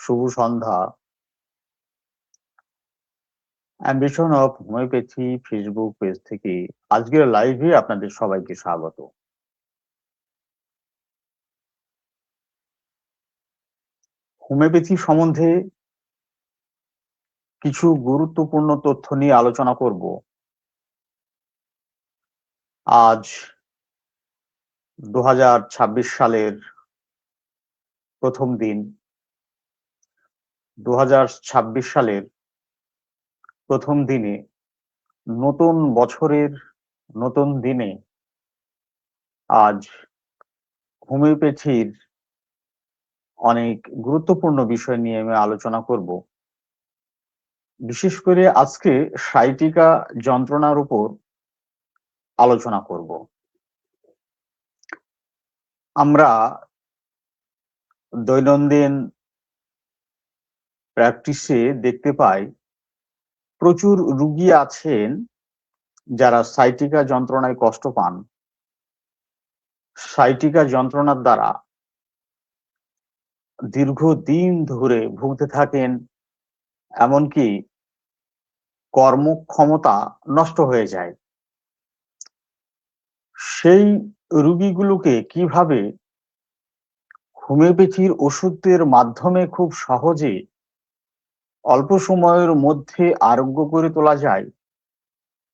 শুভ সন্ধ্যা। Ambition of homeopathy Facebook page থেকে আজকের লাইভে আপনাদের সবাইকে স্বাগত। হোমিওপ্যাথি সম্বন্ধে কিছু গুরুত্বপূর্ণ তথ্য নিয়ে আলোচনা করব। আজ 2026 সালের প্রথম দিন। 2026 সালের প্রথম দিনে, নতুন বছরের নতুন দিনে আজ হোমিওপ্যাথির অনেক গুরুত্বপূর্ণ বিষয় নিয়ে আমি আলোচনা করব। বিশেষ করে আজকে সাইটিকা যন্ত্রণার উপর আলোচনা করব। আমরা দৈনন্দিন প্র্যাকটিসে দেখতে পাই প্রচুর রুগী আছেন যারা সাইটিকা যন্ত্রণায় কষ্ট পান। সাইটিকা যন্ত্রণার দ্বারা দীর্ঘদিন ধরে ভুগতে থাকেন, এমনকি কর্মক্ষমতা নষ্ট হয়ে যায়। সেই রুগীগুলোকে কিভাবে হোমিওপ্যাথির ওষুধের মাধ্যমে খুব সহজে অল্প সময়ের মধ্যে আরোগ্য করে তোলা যায়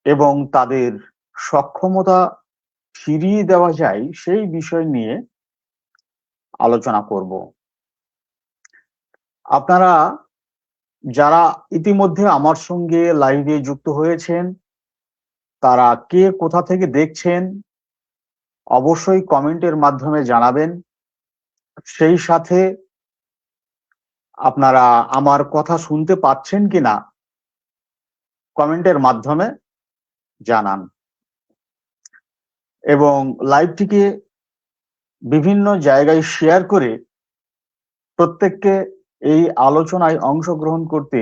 এবং তাদের সক্ষমতা ফিরিয়ে দেওয়া যায়, সেই বিষয় নিয়ে আলোচনা করব। আপনারা যারা ইতিমধ্যে আমার সঙ্গে লাইভে যুক্ত হয়েছেন, তারা কে কোথা থেকে দেখছেন অবশ্যই কমেন্টের মাধ্যমে জানাবেন। সেই সাথে আপনারা আমার কথা শুনতে পাচ্ছেন কিনা কমেন্টের মাধ্যমে জানান এবং লাইভটিকে বিভিন্ন জায়গায় শেয়ার করে প্রত্যেককে এই আলোচনায় অংশগ্রহণ করতে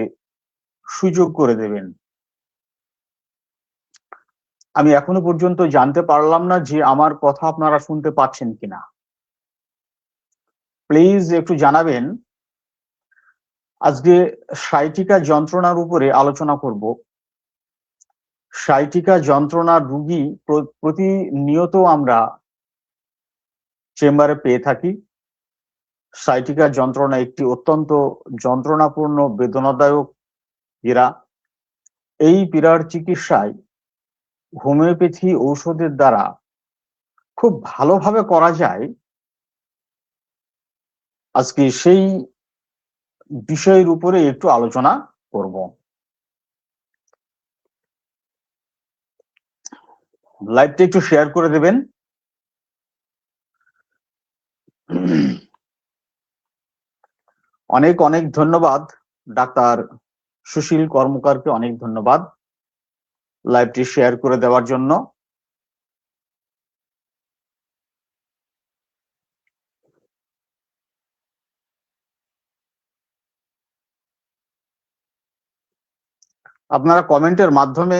সুযোগ করে দেবেন। আমি এখনো পর্যন্ত জানতে পারলাম না যে আমার কথা আপনারা শুনতে পাচ্ছেন কিনা। প্লিজ একটু জানাবেন। আজকে সাইটিকা যন্ত্রণার উপরে আলোচনা করব। সাইটিকা যন্ত্রণার রোগী প্রতিনিয়ত আমরা চেম্বারে পেয়ে থাকি। সাইটিকা যন্ত্রণা একটি অত্যন্ত যন্ত্রণাপূর্ণ বেদনাদায়ক পীড়া। এই পীড়ার চিকিৎসায় হোমিওপ্যাথি ঔষধের দ্বারা খুব ভালোভাবে করা যায়। আজকে সেই বিষয়ের উপরে একটু আলোচনা করব। লাইভটা একটু শেয়ার করে দেবেন। অনেক অনেক ধন্যবাদ ডাক্তার সুশীল কর্মকারকে, অনেক ধন্যবাদ লাইভটি শেয়ার করে দেওয়ার জন্য। আপনারা কমেন্টের মাধ্যমে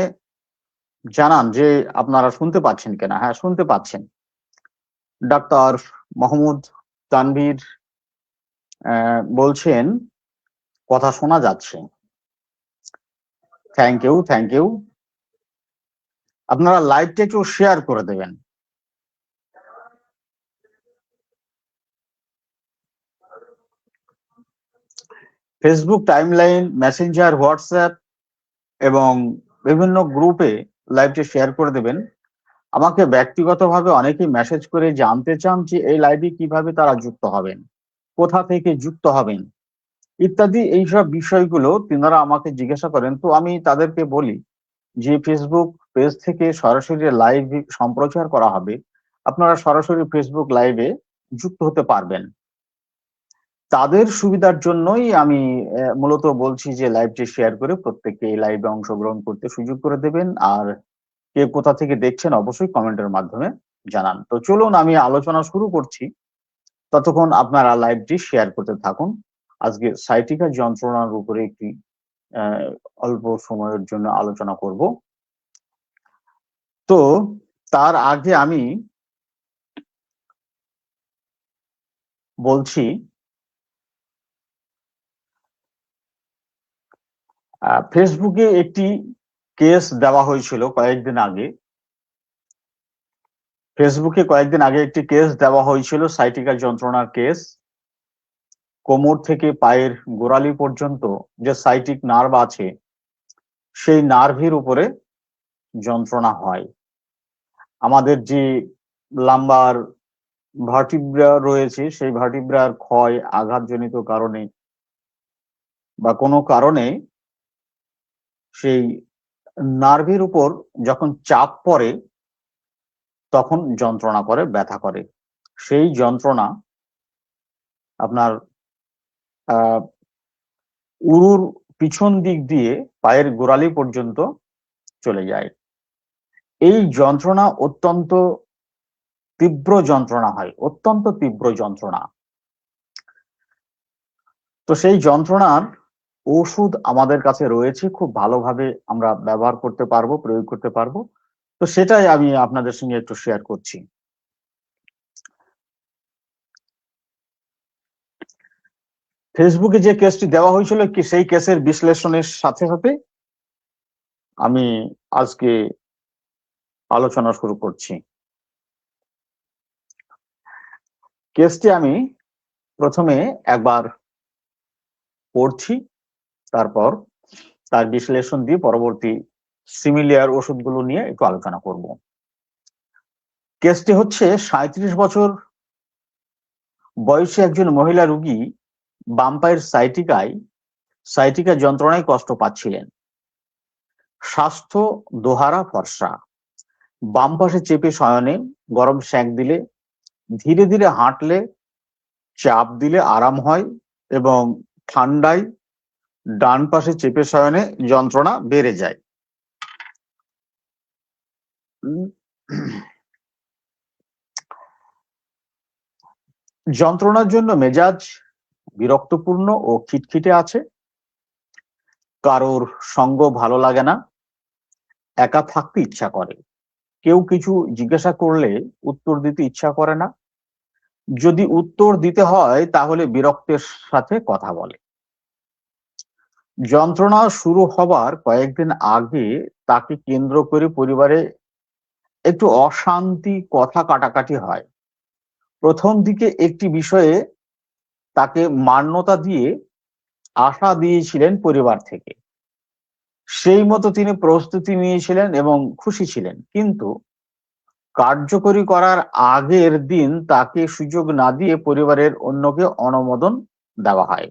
জানান যে আপনারা শুনতে পাচ্ছেন কিনা। হ্যাঁ, শুনতে পাচ্ছেন। ডাক্তার মোহাম্মদ তানভীর বলছেন কথা শোনা যাচ্ছে। Thank you, thank you. আপনারা লাইভটা একটু শেয়ার করে দেবেন। ফেসবুক টাইমলাইন, মেসেঞ্জার, হোয়াটসঅ্যাপ এবং বিভিন্ন গ্রুপে লাইভটি শেয়ার করে দেবেন। আমাকে ব্যক্তিগতভাবে অনেকেই মেসেজ করে জানতে চান যে এই লাইভে কিভাবে তারা যুক্ত হবেন, কোথা থেকে যুক্ত হবেন ইত্যাদি। এইসব বিষয়গুলো তিনারা আমাকে জিজ্ঞাসা করেন। তো আমি তাদেরকে বলি যে ফেসবুক পেজ থেকে সরাসরি লাইভ সম্প্রচার করা হবে, আপনারা সরাসরি ফেসবুক লাইভে যুক্ত হতে পারবেন। তাদের সুবিধার জন্যই আমি মূলত বলছি যে লাইভটি শেয়ার করে প্রত্যেককে এই লাইভে অংশগ্রহণ করতে সুযোগ করে দেবেন। আর কে কোথা থেকে দেখছেন অবশ্যই কমেন্টের মাধ্যমে জানান। তো চলুন আমি আলোচনা শুরু করছি, ততক্ষণ আপনারা লাইভটি শেয়ার করতে থাকুন। আজকে সাইটিকা যন্ত্রণার উপরে একটি অল্প সময়ের জন্য আলোচনা করব। তো তার আগে আমি বলছি, ফেসবুকে একটি কেস দেওয়া হয়েছিল কয়েকদিন আগে। একটি কেস দেওয়া হয়েছিল, সাইটিকা যন্ত্রণার কেস। কোমর থেকে পায়ের গোড়ালি পর্যন্ত যে সাইটিক নার্ভ আছে, সেই নার্ভের উপরে যন্ত্রণা হয়। আমাদের যে লাম্বার ভার্টিব্রা রয়েছে, সেই ভার্টিব্রার ক্ষয় আঘাতজনিত কারণে বা কোনো কারণে সেই নার্ভের উপর যখন চাপ পড়ে তখন যন্ত্রণা করে, ব্যথা করে। সেই যন্ত্রণা আপনার উরুর পিছন দিক দিয়ে পায়ের গোড়ালি পর্যন্ত চলে যায়। এই যন্ত্রণা অত্যন্ত তীব্র যন্ত্রণা হয়, অত্যন্ত তীব্র যন্ত্রণা। তো সেই যন্ত্রণার ওষুধ আমাদের কাছে রয়েছে, খুব ভালোভাবে আমরা ব্যবহার করতে পারবো, প্রয়োগ করতে পারবো। তো সেটাই আমি আপনাদের সঙ্গে একটু শেয়ার করছি। ফেসবুকে যে কেসটি দেওয়া হয়েছিল, কি সেই কেসের বিশ্লেষণের সাথে সাথে আমি আজকে আলোচনা শুরু করছি। কেসটি আমি প্রথমে একবার পড়ছি, তারপর তার বিশ্লেষণ দিয়ে পরবর্তী সিমিলিয়ার ওষুধগুলো নিয়ে একটু আলোচনা করব। কেসটি হচ্ছে 37 বছর বয়সী একজন মহিলা রোগী বাম পায়ের সাইটিকা যন্ত্রণায় কষ্ট পাচ্ছিলেন। স্বাস্থ্য দোহারা ফর্সা, বাম পাশে চেপে শয়নে গরম সেঁক দিলে, ধীরে ধীরে হাঁটলে, চাপ দিলে আরাম হয় এবং ঠান্ডায় ডান পাশে চেপে শয়নে যন্ত্রণা বেড়ে যায়। যন্ত্রণার জন্য মেজাজ বিরক্তপূর্ণ ও খিটখিটে আছে, কারোর সঙ্গ ভালো লাগে না, একা থাকতে ইচ্ছা করে, কেউ কিছু জিজ্ঞাসা করলে উত্তর দিতে ইচ্ছা করে না, যদি উত্তর দিতে হয় তাহলে বিরক্তের সাথে কথা বলে। যন্ত্রণা শুরু হবার কয়েকদিন আগে তাকে কেন্দ্র করে পরিবারে একটু অশান্তি, কথা কাটাকাটি হয়। প্রথম দিকে একটি বিষয়ে তাকে মান্যতা দিয়ে আশা দিয়েছিলেন পরিবার থেকে, সেই মতো তিনি প্রস্তুতি নিয়েছিলেন এবং খুশি ছিলেন, কিন্তু কার্যকরী করার আগের দিন তাকে সুযোগ না দিয়ে পরিবারের অন্যকে অনুমোদন দেওয়া হয়।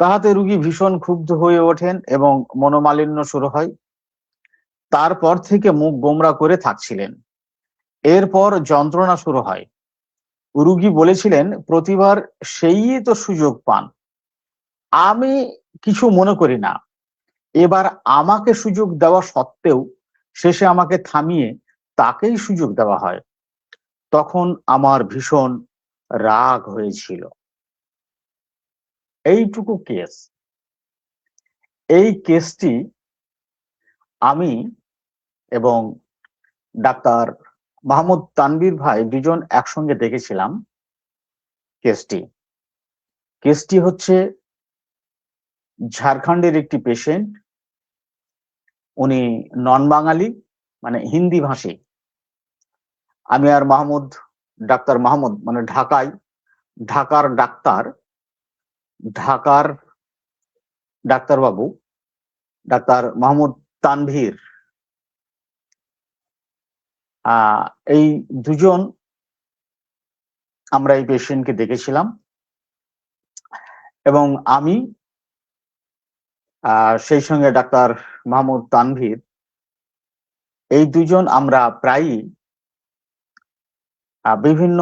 তাহাতে রোগী ভীষণ ক্ষুব্ধ হয়ে ওঠেন এবং মনোমালিন্য শুরু হয়। তারপর থেকে মুখ গোমরা করে থাকছিলেন। এরপর যন্ত্রণা শুরু হয়। রোগী বলেছিলেন, প্রতিবার সেই তো সুযোগ পান, আমি কিছু মনে করি না, এবার আমাকে সুযোগ দেওয়া সত্ত্বেও শেষে আমাকে থামিয়ে তাকেই সুযোগ দেওয়া হয়, তখন আমার ভীষণ রাগ হয়েছিল। এইটুকু কেস। এই কেসটি আমি এবং ডাক্তার মাহমুদ তানভীর ভাই দুজন একসঙ্গে দেখেছিলাম। কেসটি হচ্ছে ঝাড়খণ্ডের একটি পেশেন্ট, উনি নন বাঙালি, মানে হিন্দি ভাষী। আমি আর ডাক্তার মাহমুদ মানে ঢাকার ডাক্তারবাবু ডাক্তার মাহমুদ তানভীর, এই দুজন আমরা এই পেশেন্টকে দেখেছিলাম। এবং আমি সেই সঙ্গে ডাক্তার মাহমুদ তানভীর, এই দুজন আমরা প্রায়ই বিভিন্ন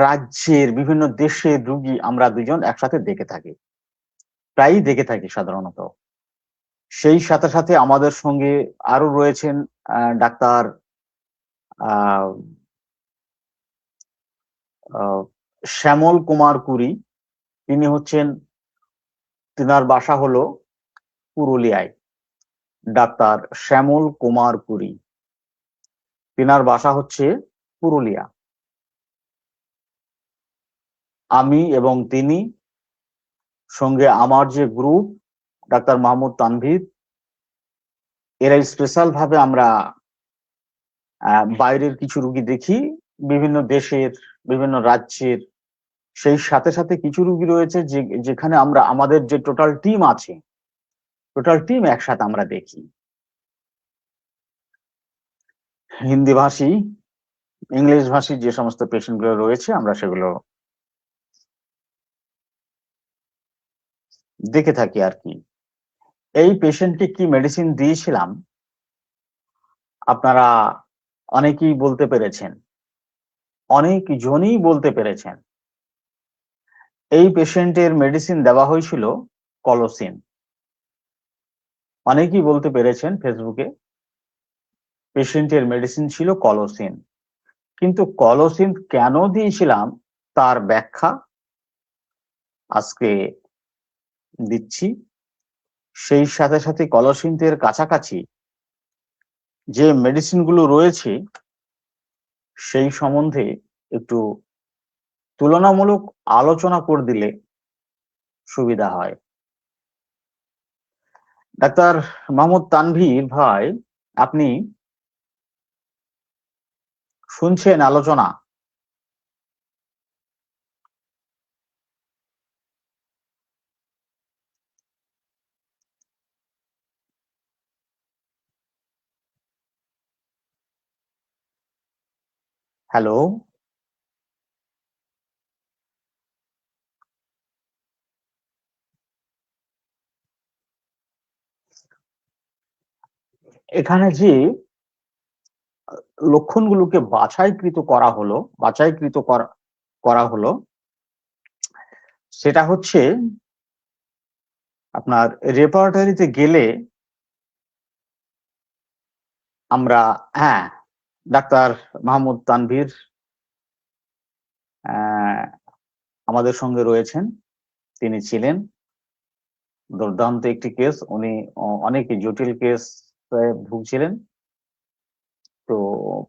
রাজ্যের, বিভিন্ন দেশের রোগী আমরা দুজন একসাথে প্রায়ই দেখে থাকি সাধারণত। সেই সাথে সাথে আমাদের সঙ্গে আরো রয়েছেন ডাক্তার শ্যামল কুমার কুরি। তিনার বাসা হলো পুরুলিয়ায়। ডাক্তার শ্যামল কুমার কুরি, তিনার বাসা হচ্ছে পুরুলিয়া। আমি এবং তিনি, সঙ্গে আমার যে গ্রুপ ডাক্তার মাহমুদ তানভীর, এরা স্পেশাল ভাবে আমরা বাইরের কিছু রোগী দেখি, বিভিন্ন দেশের, বিভিন্ন রাজ্যের। সেই সাথে সাথে কিছু রোগী রয়েছে যেখানে আমরা আমাদের যে টোটাল টিম আছে, টোটাল টিম একসাথে আমরা দেখি। হিন্দি ভাষী, ইংলিশ ভাষী যে সমস্ত পেশেন্ট গুলো রয়েছে আমরা সেগুলো দেখে থাকি আর কি। এই পেশেন্টকে কি মেডিসিন দিয়েছিলাম আপনারা অনেকেই বলতে পেরেছেন, অনেকজনই বলতে পেরেছেন। এই পেশেন্টের মেডিসিন দেওয়া হয়েছিল কলোসিন। অনেকেই বলতে পেরেছেন ফেসবুকে পেশেন্টের মেডিসিন ছিল কলোসিন। কিন্তু কলোসিন কেন দিয়েছিলাম তার ব্যাখ্যা আজকে দিচ্ছি। সেই সাথে সাথে কলোসিনের কাছাকাছি যে মেডিসিন গুলো রয়েছে সেই সম্বন্ধে একটু তুলনামূলক আলোচনা করে দিলে সুবিধা হয়। ডাক্তার মাহমুদ তানভীর ভাই, আপনি শুনছেন আলোচনা? হ্যালো, এখানে যে লক্ষণগুলোকে বাছাইকৃত করা হলো সেটা হচ্ছে আপনার রেপার্টারিতে গেলে আমরা, হ্যাঁ, ডাক্তার মাহমুদ তানভীর আমাদের সঙ্গে রয়েছেন। তিনি ছিলেন দুর্দান্ত একটি কেস, উনি অনেক জটিল কেস ভুগছিলেন। তো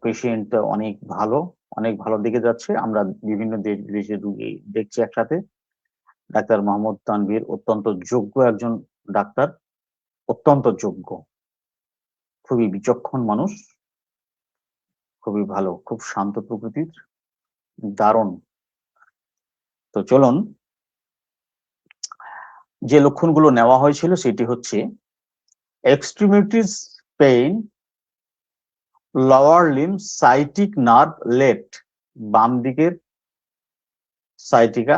পেশেন্ট অনেক ভালো দিকে যাচ্ছে। আমরা বিভিন্ন দেশ বিদেশের রোগী দেখছি একসাথে। ডাক্তার মাহমুদ তানভীর অত্যন্ত যোগ্য একজন ডাক্তার, অত্যন্ত যোগ্য, খুবই বিচক্ষণ মানুষ, খুবই ভালো, খুব শান্ত প্রকৃতির, দারুণ। তো চলুন, যে লক্ষণগুলো নেওয়া হয়েছিল সেটি হচ্ছে extremities pain, lower limb, sciatic nerve left, বাম দিকের সাইটিকা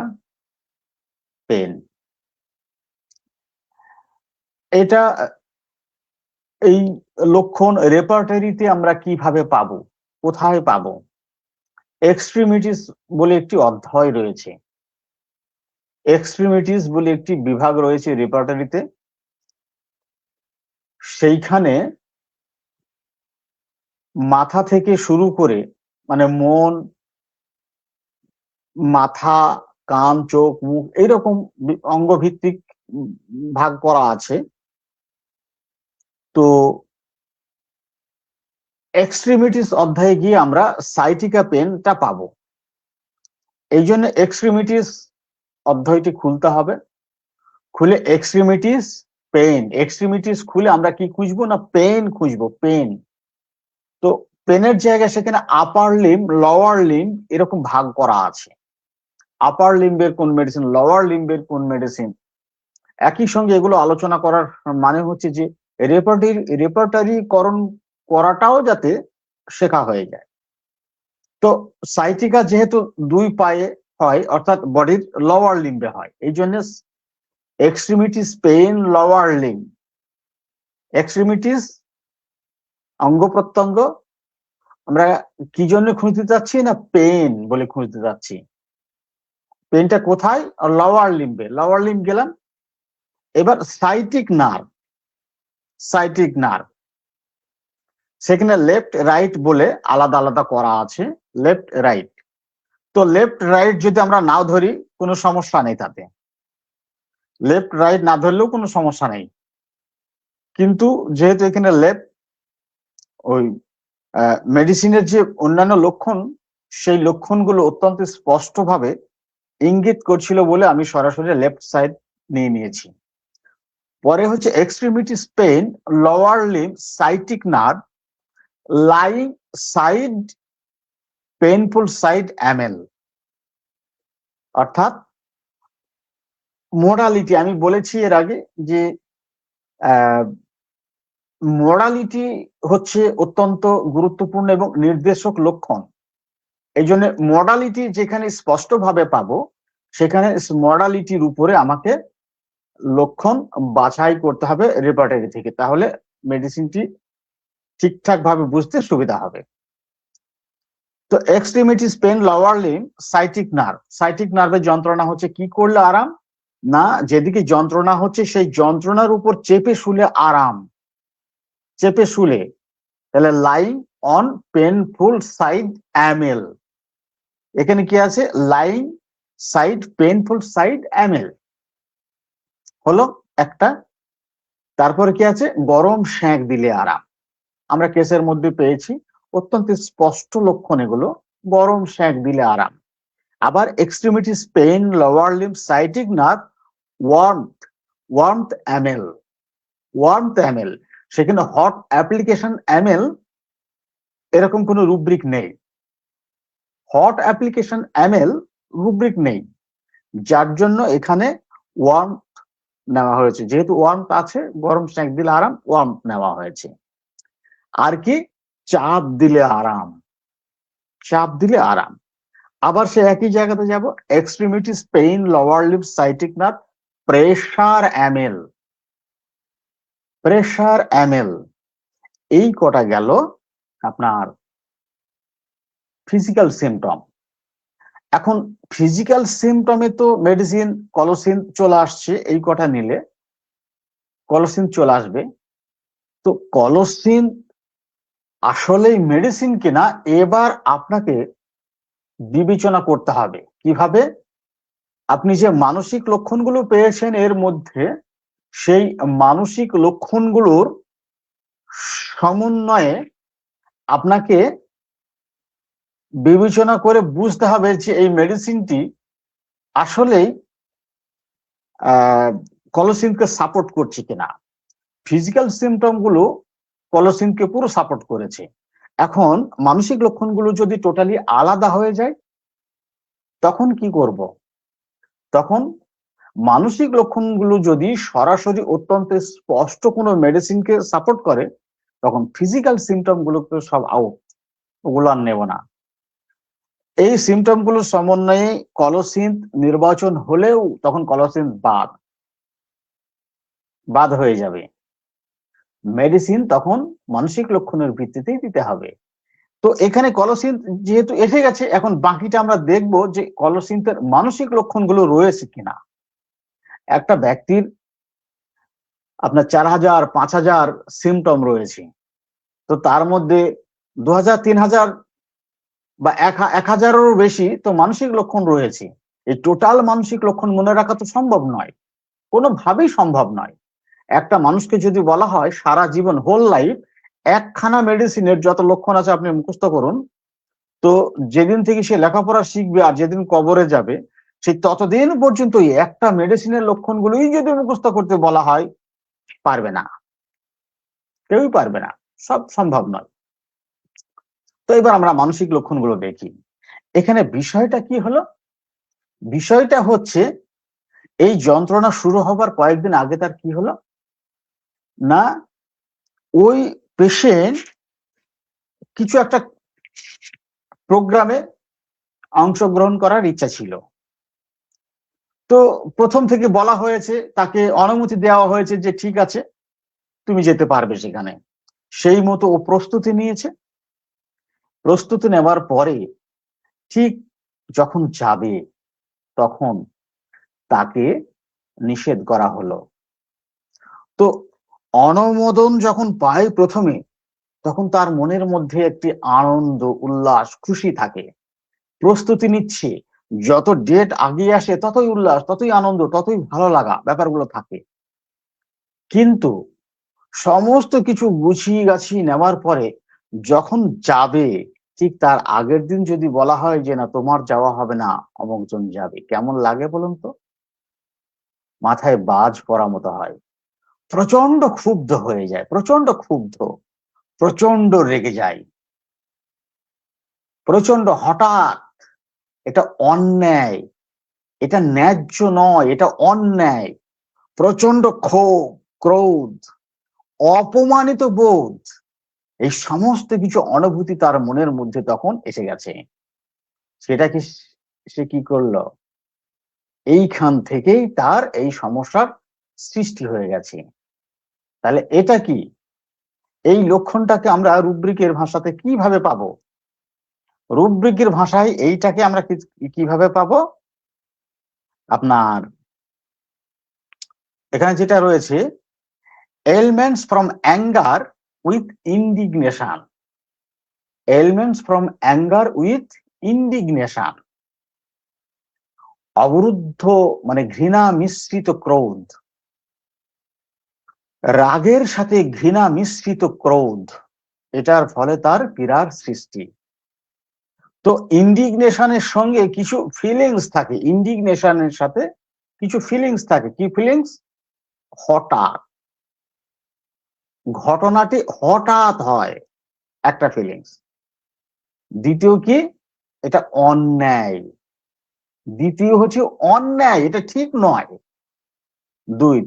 পেন। এটা এই লক্ষণ রেপার্টারিতে আমরা কিভাবে পাবো, কোথায় পাবো? এক্সট্রিমিটিস বলে একটি অধ্যায় রয়েছে, এক্সট্রিমিটিস বলে একটি বিভাগ রয়েছে রেপার্টারিতে। সেইখানে মাথা থেকে শুরু করে, মানে মন, মাথা, কান, চোখ, মুখ, এইরকম অঙ্গভিত্তিক ভাগ করা আছে। তো এক্সট্রিমিটিস অধ্যায়ে গিয়ে আমরা সাইটিকা পেনটা পাবো। এই জন্য এক্সট্রিমিটিস অধ্যায়টি খুলতে হবে। খুলে এক্সট্রিমিটিস পেন, এক্সট্রিমিটিস খুলে আমরা কি খুঁজবো না পেন খুঁজবো, পেন। তো পেনের জায়গায় সেখানে আপার লিম্ব, লোয়ার লিম্ব এরকম ভাগ করা আছে। আপার লিম্বের কোন মেডিসিন, লোয়ার লিম্বের কোন মেডিসিন, একই সঙ্গে এগুলো আলোচনা করার মানে হচ্ছে যে রেপার্টারিকরণ করাটাও যাতে শেখা হয়ে যায়। তো সাইটিকা যেহেতু দুই পায়ে হয়, অর্থাৎ বডির লোয়ার লিম্বে হয়, এই জন্য extremities pain lower limb, extremities অঙ্গ প্রত্যঙ্গ আমরা কি জন্য খুঁজতে যাচ্ছি না পেন বলে খুঁজতে যাচ্ছি। পেনটা কোথায়? লোয়ার লিম্বে, লোয়ার লিম্ব গেলাম। এবার সাইটিক নার্ভ, সাইটিক নার্ভ সেখানে লেফট রাইট বলে আলাদা আলাদা করা আছে, লেফট রাইট। তো লেফট রাইট যদি আমরা নাও ধরি কোনো সমস্যা নেই, তাতে লেফট রাইট না ধরলেও কোনো সমস্যা নেই। কিন্তু যেহেতু এখানে লেফট, ওই মেডিসিনের যে অন্যান্য লক্ষণ, সেই লক্ষণগুলো অত্যন্ত স্পষ্টভাবে ইঙ্গিত করছিল বলে আমি সরাসরি লেফট সাইড নিয়ে নিয়েছি। পরে হচ্ছে extremities pain, lower limb, sciatic nerve, lying side, painful side amel. অর্থাৎ মোডালিটি, আমি বলেছি এর আগে যে মোডালিটি হচ্ছে অত্যন্ত গুরুত্বপূর্ণ এবং নির্দেশক লক্ষণ। এই জন্য মডালিটি যেখানে স্পষ্টভাবে পাবো, সেখানে মডালিটির উপরে আমাকে লক্ষণ বাছাই করতে হবে রেপার্টরি থেকে, তাহলে মেডিসিনটি ঠিকঠাক ভাবে বুঝতে সুবিধা হবে। তো extremities pain, lower limb, sciatic nerve. সাইটিক নার্ভের যন্ত্রণা হচ্ছে কি করলে আরাম, না যেদিকে যন্ত্রণা হচ্ছে সেই যন্ত্রণার উপর চেপে শুলে আরাম, চেপে শুলে, তাহলে লাইং অন পেনফুল সাইড অ্যামেল। এখানে কি আছে, লাইং সাইড পেনফুল সাইড অ্যামেল হলো একটা। তারপরে কি আছে, গরম সেঁক দিলে আরাম। আমরা কেসের মধ্যে পেয়েছি, অত্যন্ত স্পষ্ট লক্ষণ এগুলো, গরম সেঁক দিলে আরাম। আবার extremities pain, lower limb, sciatic nerve, warmth, warmth amel, warmth amel. সেখানে হট অ্যাপ্লিকেশন অ্যামেল এরকম কোনো রুব্রিক নেই, হট অ্যাপ্লিকেশন অ্যামেল রুব্রিক নেই, যার জন্য এখানে ওয়ার্মথ নেওয়া হয়েছে। যেহেতু ওয়ার্মথ আছে, গরম সেঁক দিলে আরাম, ওয়ার্মথ নেওয়া হয়েছে। আর কি, চাপ দিলে আরাম, চাপ দিলে আরাম। আবার সে একই জায়গাতে যাব, extremities pain, lower limb, sciatic nerve, pressure amel, pressure amel. এই কটা গেল আপনার ফিজিক্যাল সিমটম। এখন ফিজিক্যাল সিমটমে তো মেডিসিন কলোসিন চলে আসছে, এই কটা নিলে কলোসিন চলে আসবে। তো কলোসিন আসলেই মেডিসিন কিনা এবার আপনাকে বিবেচনা করতে হবে। কিভাবে, আপনি যে মানসিক লক্ষণগুলো পেয়েছেন এর মধ্যে সেই মানসিক লক্ষণগুলোর সমন্বয়ে আপনাকে বিবেচনা করে বুঝতে হবে যে এই মেডিসিনটি আসলেই কলোসিনকে সাপোর্ট করছে কিনা। ফিজিক্যাল সিমটম গুলো কলোসিনকে পুরো সাপোর্ট করেছে। এখন মানসিক লক্ষণগুলো যদি টোটালি আলাদা হয়ে যায় তখন কি করব? তখন মানসিক লক্ষণগুলো যদি সরাসরি অত্যন্ত স্পষ্ট কোনো মেডিসিনকে সাপোর্ট করে, তখন ফিজিক্যাল সিমটম গুলোকে সব আউট, ওগুলো আর নেব না। এই সিমটম গুলোর সমন্বয়ে কলোসিন নির্বাচন হলেও তখন কলোসিন বাদ বাদ হয়ে যাবে। মেডিসিন তখন মানসিক লক্ষণের ভিত্তিতেই দিতে হবে। তো এখানে কলোসিন যেহেতু এসে গেছে, এখন বাকিটা আমরা দেখব যে কলোসিনের মানসিক লক্ষণগুলো রয়েছে কিনা। একটা ব্যক্তির আপনার 4000 5000 সিমটম রয়েছে, তো তার মধ্যে 2000 3000 বা 1000-এরও বেশি তো মানসিক লক্ষণ রয়েছে। এই টোটাল মানসিক লক্ষণ মনে রাখা তো সম্ভব নয়, কোনোভাবেই সম্ভব নয়। একটা মানুষকে যদি বলা হয় সারা জীবন, হোল লাইফ, একখানা মেডিসিনের যত লক্ষণ আছে আপনি মুখস্থ করুন, তো যেদিন থেকে সে লেখাপড়া শিখবে আর যেদিন কবরে যাবে সেই ততদিন পর্যন্ত একটা মেডিসিনের লক্ষণগুলোই যদি মুখস্থ করতে বলা হয়, পারবে না, কেউই পারবে না, সব সম্ভব নয়। তো এবার আমরা মানসিক লক্ষণগুলো দেখি। এখানে বিষয়টা কি হলো, বিষয়টা হচ্ছে এই যন্ত্রণা শুরু হবার কয়েকদিন আগে তার কি হলো না, ওই পেশেন্ট কিছু একটা প্রোগ্রামে অংশগ্রহণ করার ইচ্ছা ছিল। তো প্রথম থেকে বলা হয়েছে, তাকে অনুমতি দেওয়া হয়েছে যে ঠিক আছে তুমি যেতে পারবে সেখানে। সেই মতো ও প্রস্তুতি নিয়েছে। প্রস্তুতি নেওয়ার পরে ঠিক যখন যাবে তখন তাকে নিষেধ করা হলো। তো অনুমোদন যখন পায় প্রথমে, তখন তার মনের মধ্যে একটি আনন্দ, উল্লাস, খুশি থাকে। প্রস্তুতি নিচ্ছে, যত ডেট আগিয়ে আসে ততই উল্লাস, ততই আনন্দ, ততই ভালো লাগা ব্যাপারগুলো থাকে। কিন্তু সমস্ত কিছু গুছিয়ে গাছিয়ে নেওয়ার পরে যখন যাবে, ঠিক তার আগের দিন যদি বলা হয় যে না তোমার যাওয়া হবে না, অমুকজন যাবে, কেমন লাগে বলুন তো? মাথায় বাজ পড়া মতো হয়, প্রচন্ড ক্ষুব্ধ হয়ে যায়, প্রচন্ড ক্ষুব্ধ, প্রচন্ড রেগে যায়, প্রচন্ড হঠাৎ। এটা অন্যায়, এটা ন্যায্য নয়, এটা অন্যায়। প্রচন্ড ক্ষোভ, ক্রোধ, অপমানিত বোধ, এই সমস্ত কিছু অনুভূতি তার মনের মধ্যে তখন এসে গেছে। সেটা কি, সে কি করলো? এইখান থেকেই তার এই সমস্যার সৃষ্টি হয়ে গেছে। তাহলে এটা কি, এই লক্ষণটাকে আমরা রুব্রিকের ভাষাতে কিভাবে পাবো? রুব্রিকের ভাষায় এইটাকে আমরা কিভাবে পাবো? আপনার এখানে যেটা রয়েছে, ailments from anger with indignation, ailments from anger with indignation, অবরুদ্ধ মানে ঘৃণা মিশ্রিত ক্রোধ, রাগের সাথে ঘৃণা মিশ্রিত ক্রোধ, এটার ফলে তার পীড়ার সৃষ্টি। তো ইন্ডিগনেশনের সঙ্গে কিছু ফিলিংস থাকে, ইন্ডিগনেশনের সাথে কিছু ফিলিংস থাকে। কি ফিলিংস? হঠাৎ, ঘটনাটি হঠাৎ হয়, একটা ফিলিংস। দ্বিতীয় কি? এটা অন্যায়, দ্বিতীয় হচ্ছে অন্যায়, এটা ঠিক নয়।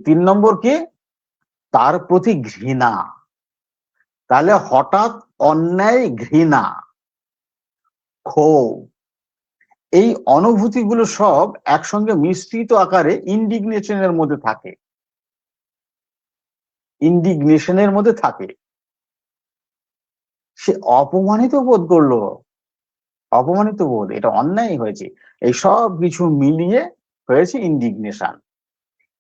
তিন নম্বর কি? তার প্রতি ঘৃণা। তাহলে হঠাৎ, অন্যায়, ঘৃণা, ক্ষোভ, এই অনুভূতিগুলো সব একসঙ্গে মিশ্রিত আকারে ইন্ডিগনেশনের মধ্যে থাকে, ইন্ডিগনেশনের মধ্যে থাকে। সে অপমানিত বোধ করলো, অপমানিত বোধ, এটা অন্যায় হয়েছে, এই সব কিছু মিলিয়ে হয়েছে ইন্ডিগনেশন।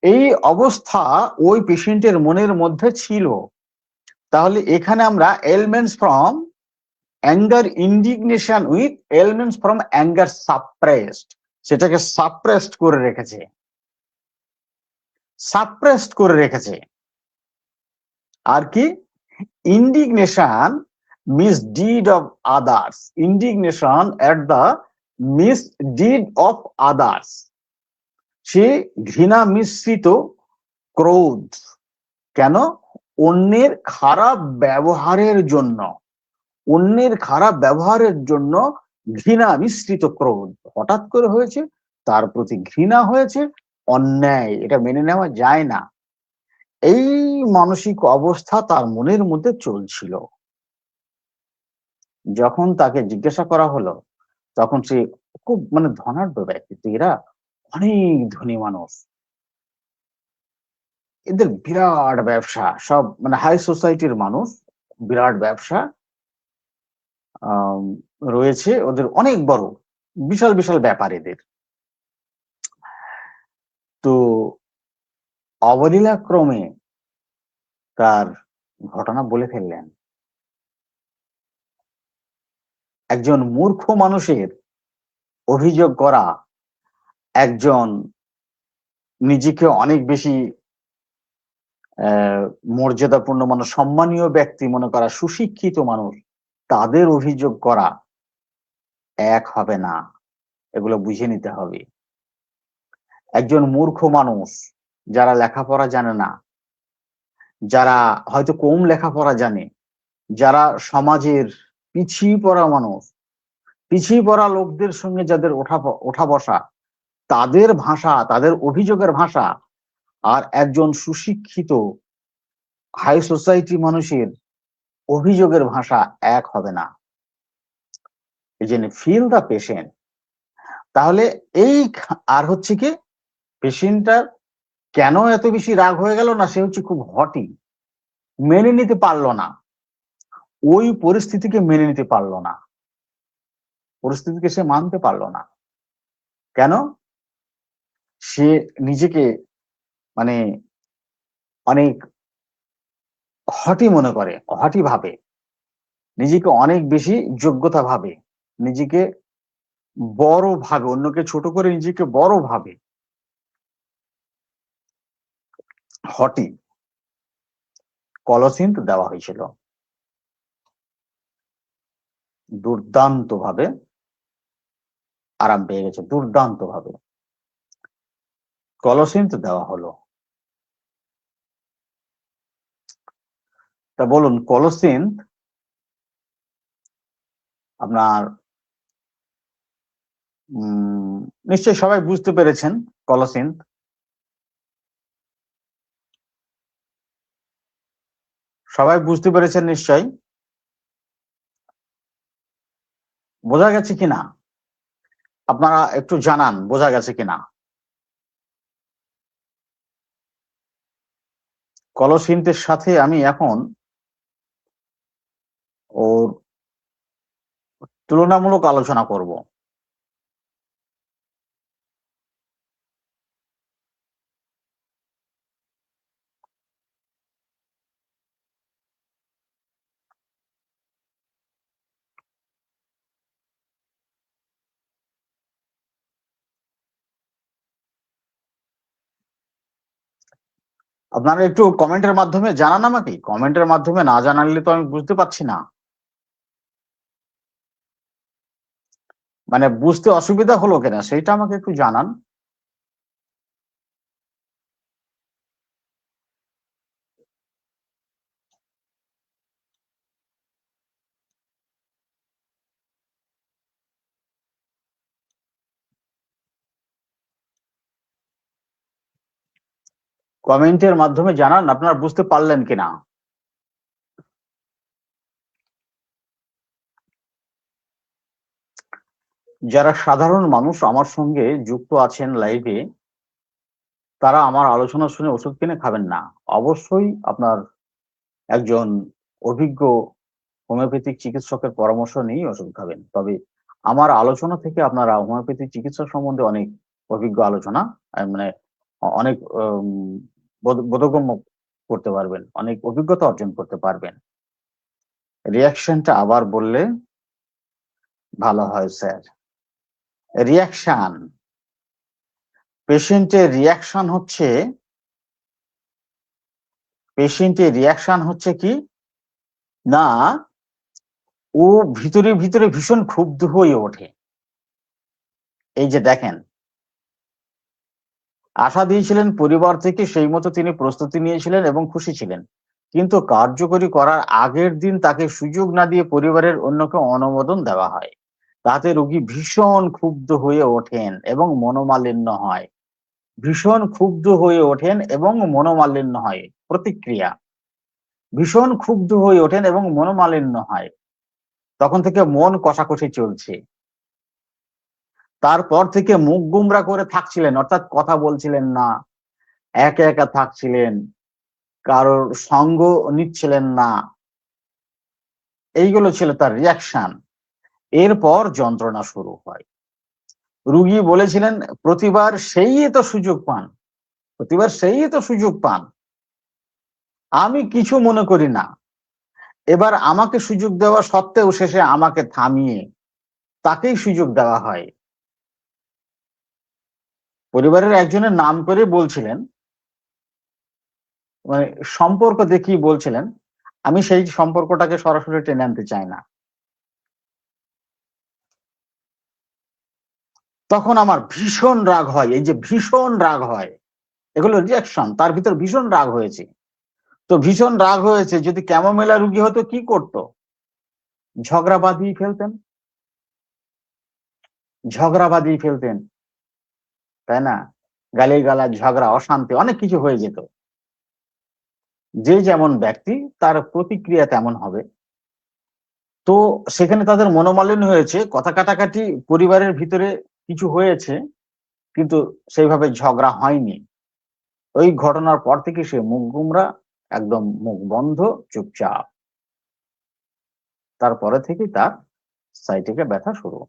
এই অবস্থা ওই পেশেন্টের মনের মধ্যে ছিল। তাহলে এখানে আমরা elements from anger indignation with elements from anger suppressed, সেটাকে সাপ্রেসড করে রেখেছে, সাপ্রেসড করে রেখেছে। আর কি? ইন্ডিগনেশন misdeed of others, indignation at the misdeed of others, সে ঘৃণা মিশ্রিত ক্রোধ, কেন? অন্যের খারাপ ব্যবহারের জন্য, অন্যের খারাপ ব্যবহারের জন্য ঘৃণা মিশ্রিত ক্রোধ হঠাৎ করে হয়েছে, তার প্রতি ঘৃণা হয়েছে, অন্যায়, এটা মেনে নেওয়া যায় না। এই মানসিক অবস্থা তার মনের মধ্যে চলছিল। যখন তাকে জিজ্ঞাসা করা হলো, তখন সে খুব মানে ধনাঢ্য ব্যক্তিত্ব, এরা অনেক ধনী মানুষ, এদের বিরাট ব্যবসা, সব মানে হাই সোসাইটির মানুষ, বিরাট ব্যবসা রয়েছে ওদের, অনেক বড়, বিশাল বিশাল ব্যাপার এদের। তো অবলীলাক্রমে তার ঘটনা বলে ফেললেন। একজন মূর্খ মানুষের অভিযোগ করা, একজন নিজেকে অনেক বেশি মর্যাদাপূর্ণ মানুষ, সম্মানীয় ব্যক্তি মনে করা, সুশিক্ষিত মানুষ, তাদের অভিযোগ করা এক হবে না, এগুলো বুঝে নিতে হবে। একজন মূর্খ মানুষ, যারা লেখাপড়া জানে না, যারা হয়তো কম লেখাপড়া জানে, যারা সমাজের পিছিয়ে পড়া মানুষ, পিছিয়ে পড়া লোকদের সঙ্গে যাদের ওঠা বসা, তাদের ভাষা, তাদের অভিযোগের ভাষা আর একজন সুশিক্ষিত হাই সোসাইটি মানুষের অভিযোগের ভাষা এক হবে না। এই জন্য ফিল দ্য পেশেন্ট। তাহলে এই আর হচ্ছে কি, পেশেন্টটার কেন এত বেশি রাগ হয়ে গেল না, সে হচ্ছে খুব হটি, মেনে নিতে পারলো না, ওই পরিস্থিতিকে মেনে নিতে পারলো না, পরিস্থিতিকে সে মানতে পারলো না। কেন? সে নিজেকে মানে অনেক হটি মনে করে, হটি ভাবে, নিজেকে অনেক বেশি যোগ্যতা ভাবে, নিজেকে বড় ভাবে, অন্যকে ছোট করে নিজেকে বড় ভাবে, হটি, কলসিন্থ দেওয়া হয়েছিল। দুর্দান্ত ভাবে আরাম পেয়ে গেছে, দুর্দান্ত ভাবে। কলসিন্থ দেওয়া হলো। তা বলুন, কলসিন্থ আপনার নিশ্চয়ই সবাই বুঝতে পেরেছেন। কলসিন্থ সবাই বুঝতে পেরেছেন নিশ্চয়ই। বোঝা গেছে কিনা আপনারা একটু জানান, বোঝা গেছে কিনা। কলসিন্থের সাথে আমি এখন ওর তুলনামূলক আলোচনা করব। আপনারা একটু কমেন্টের মাধ্যমে জানান আমাকে। কমেন্টের মাধ্যমে না জানালে তো আমি বুঝতে পারছি না, মানে বুঝতে অসুবিধা হলো কিনা সেইটা আমাকে একটু জানান। কমেন্টের মাধ্যমে জানান আপনারা বুঝতে পারলেন কিনা। যারা সাধারণ মানুষ আমার সঙ্গে যুক্ত আছেন লাইভে, তারা আমার আলোচনা শুনে ওষুধ কিনে খাবেন না। অবশ্যই আপনার একজন অভিজ্ঞ হোমিওপ্যাথিক চিকিৎসকের পরামর্শ নিয়েই ওষুধ খাবেন। তবে আমার আলোচনা থেকে আপনারা হোমিওপ্যাথিক চিকিৎসা সম্বন্ধে অনেক অভিজ্ঞ আলোচনা, মানে অনেক বোধগম্য করতে পারবেন, অনেক অভিজ্ঞতা অর্জন করতে পারবেন। রিয়াকশনটা আবার বললে ভালো হয় স্যার। রিয়াকশন, পেশেন্টের রিয়াকশন হচ্ছে কি না, ও ভিতরে ভিতরে ভীষণ ক্ষুব্ধ হয়ে ওঠে। এই যে দেখেন, আশা দিয়েছিলেন পরিবার থেকে, সেই মতো তিনি প্রস্তুতি নিয়েছিলেন এবং খুশি ছিলেন, কিন্তু কার্যকরী করার আগের দিন তাকে সুযোগ না দিয়ে পরিবারের অন্যকে অনুমোদন দেওয়া হয়। তাতে রোগী ভীষণ ক্ষুব্ধ হয়ে ওঠেন এবং মনোমালিন্য হয়। ভীষণ ক্ষুব্ধ হয়ে ওঠেন এবং মনোমালিন্য হয়। প্রতিক্রিয়া, ভীষণ ক্ষুব্ধ হয়ে ওঠেন এবং মনোমালিন্য হয়। তখন থেকে মন কষাকষি চলছে। তারপর থেকে মুখ গুমরা করে থাকছিলেন, অর্থাৎ কথা বলছিলেন না, একা একা থাকছিলেন, কারোর সঙ্গ নিচ্ছিলেন না। এইগুলো ছিল তার রিয়াকশন। এরপর যন্ত্রণা শুরু হয়। রুগী বলেছিলেন, প্রতিবার সেই তো সুযোগ পান, প্রতিবার সেই তো সুযোগ পান, আমি কিছু মনে করি না। এবার আমাকে সুযোগ দেওয়া সত্ত্বেও শেষে আমাকে থামিয়ে তাকেই সুযোগ দেওয়া হয়। পরিবারের একজনের নাম করে বলছিলেন, মানে সম্পর্ক দেখিয়ে বলছিলেন। আমি সেই সম্পর্কটাকে সরাসরি টেনে আনতে চাই না। তখন আমার ভীষণ রাগ হয়। এই যে ভীষণ রাগ হয়, এগুলো রিয়াকশন। তার ভিতর ভীষণ রাগ হয়েছে। তো ভীষণ রাগ হয়েছে, যদি ক্যামোমেলা রুগী হতো কি করতো? ঝগড়া বাঁধিয়ে ফেলতেন, ঝগড়া বাঁধিয়ে ফেলতেন, তাই না? গালিগালাজ, ঝগড়া, অশান্তি, অনেক কিছু হয়ে যেত। যে যেমন ব্যক্তি তার প্রতিক্রিয়া তেমন হবে। তো সেখানে তাদের মনোমালিন্য হয়েছে, কথা কাটাকাটি পরিবারের ভিতরে কিছু হয়েছে, কিন্তু সেইভাবে ঝগড়া হয়নি। ওই ঘটনার পর থেকে সে মুখ গুমরা, একদম মুখ বন্ধ, চুপচাপ। তারপরে থেকে তার সাইটিকে ব্যথা শুরু।